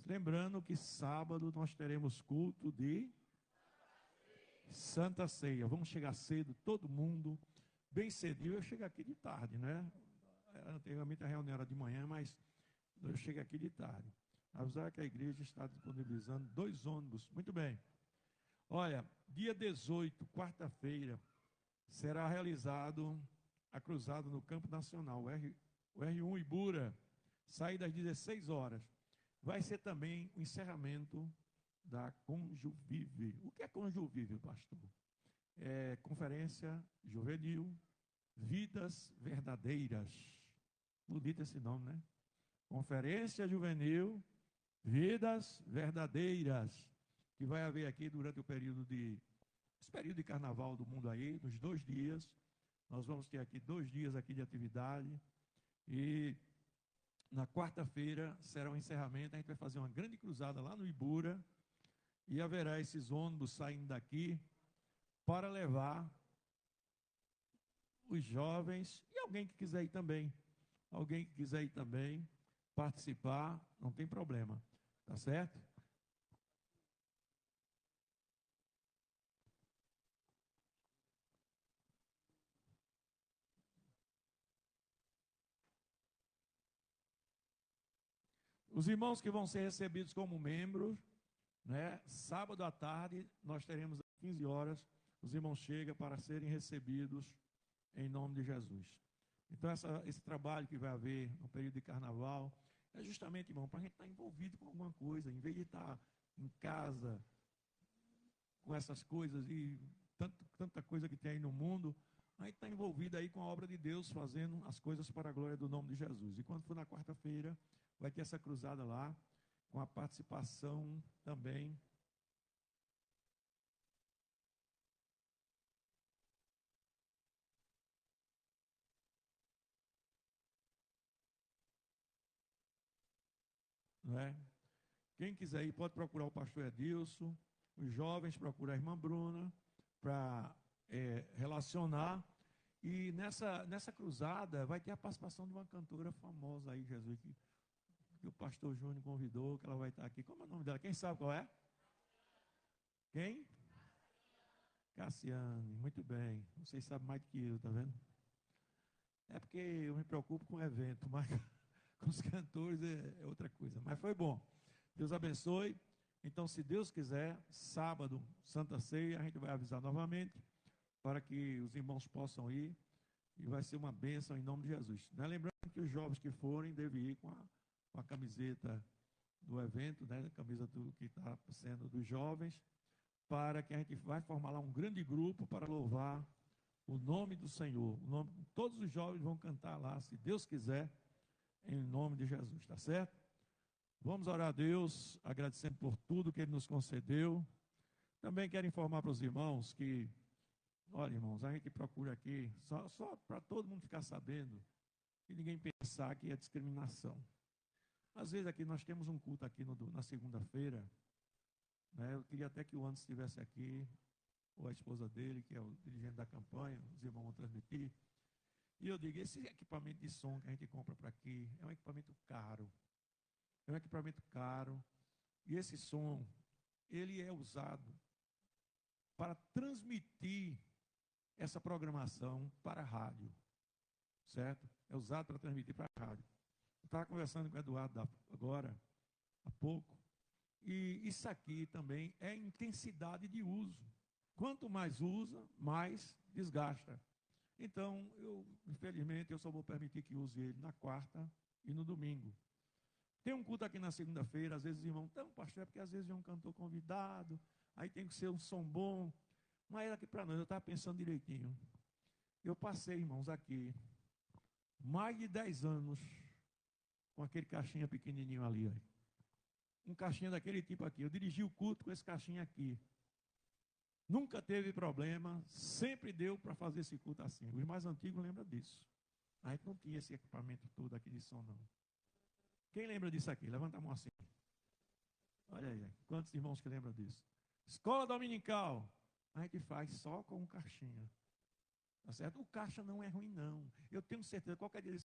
Lembrando que sábado nós teremos culto de Santa Ceia. Vamos chegar cedo, todo mundo, bem cedinho. Eu chego aqui de tarde, né? Antigamente a reunião era de manhã, mas eu chego aqui de tarde. Avisar que a igreja está disponibilizando 2 ônibus. Muito bem. Olha, dia 18, quarta-feira, será realizado a cruzada no Campo Nacional, o R1 Ibura, saída às 16 horas. Vai ser também o encerramento da Conjuvive. O que é Conjuvive, pastor? É Conferência Juvenil Vidas Verdadeiras. Bonito esse nome, né? Conferência Juvenil Vidas Verdadeiras, que vai haver aqui durante esse período de carnaval do mundo aí, nos 2 dias. Nós vamos ter aqui 2 dias aqui de atividade. E na quarta-feira será o encerramento. A gente vai fazer uma grande cruzada lá no Ibura. E haverá esses ônibus saindo daqui para levar os jovens e alguém que quiser ir também. Alguém que quiser ir também, participar, não tem problema. Tá certo? Os irmãos que vão ser recebidos como membros, né? Sábado à tarde, nós teremos às 15 horas, os irmãos chegam para serem recebidos em nome de Jesus. Então, esse trabalho que vai haver no período de carnaval, é justamente, irmão, para a gente estar envolvido com alguma coisa, em vez de estar em casa com essas coisas e tanta coisa que tem aí no mundo, a gente está envolvido aí com a obra de Deus, fazendo as coisas para a glória do nome de Jesus. E quando for na quarta-feira, vai ter essa cruzada lá, com a participação também não é? Quem quiser ir pode procurar o pastor Edilson, os jovens procuram a irmã Bruna para relacionar. E nessa cruzada vai ter a participação de uma cantora famosa aí, Jesus, que o pastor Júnior convidou, que ela vai estar aqui. Como é o nome dela? Quem sabe qual é? Quem? Cassiane, muito bem. Vocês sabem mais do que eu, tá vendo? É porque eu me preocupo com o evento, mas com os cantores é outra coisa. Mas foi bom. Deus abençoe. Então, se Deus quiser, sábado, Santa Ceia, a gente vai avisar novamente para que os irmãos possam ir e vai ser uma bênção em nome de Jesus. Né? Lembrando que os jovens que forem devem ir com a camiseta do evento, né? A camisa que está sendo dos jovens, para que a gente vai formar lá um grande grupo para louvar o nome do Senhor. Todos os jovens vão cantar lá, se Deus quiser, em nome de Jesus, tá certo? Vamos orar a Deus, agradecendo por tudo que Ele nos concedeu. Também quero informar para os irmãos que, olha, irmãos, a gente procura aqui, só para todo mundo ficar sabendo, e ninguém pensar que é discriminação. Às vezes aqui nós temos um culto aqui na segunda-feira, né? Eu queria até que o Anderson estivesse aqui, ou a esposa dele, que é o dirigente da campanha, os irmãos vão transmitir. E eu digo, esse equipamento de som que a gente compra para aqui é um equipamento caro. É um equipamento caro. E esse som, ele é usado para transmitir essa programação para a rádio, certo? É usado para transmitir para a rádio. Eu estava conversando com o Eduardo agora, há pouco, e isso aqui também é intensidade de uso. Quanto mais usa, mais desgasta. Então, infelizmente, eu só vou permitir que use ele na quarta e no domingo. Tem um culto aqui na segunda-feira, às vezes os irmãos, então, pastor, é porque às vezes é um cantor convidado, aí tem que ser um som bom. Mas aqui para nós, eu estava pensando direitinho. Eu passei, irmãos, aqui, mais de 10 anos, com aquele caixinha pequenininho ali, ó. Um caixinha daquele tipo aqui. Eu dirigi o culto com esse caixinha aqui. Nunca teve problema, sempre deu para fazer esse culto assim. Os mais antigos lembram disso. A gente não tinha esse equipamento todo aqui de som, não. Quem lembra disso aqui? Levanta a mão assim. Olha aí, quantos irmãos que lembram disso? Escola dominical. A gente faz só com um caixinha. Tá certo? O caixa não é ruim, não. Eu tenho certeza, qualquer dia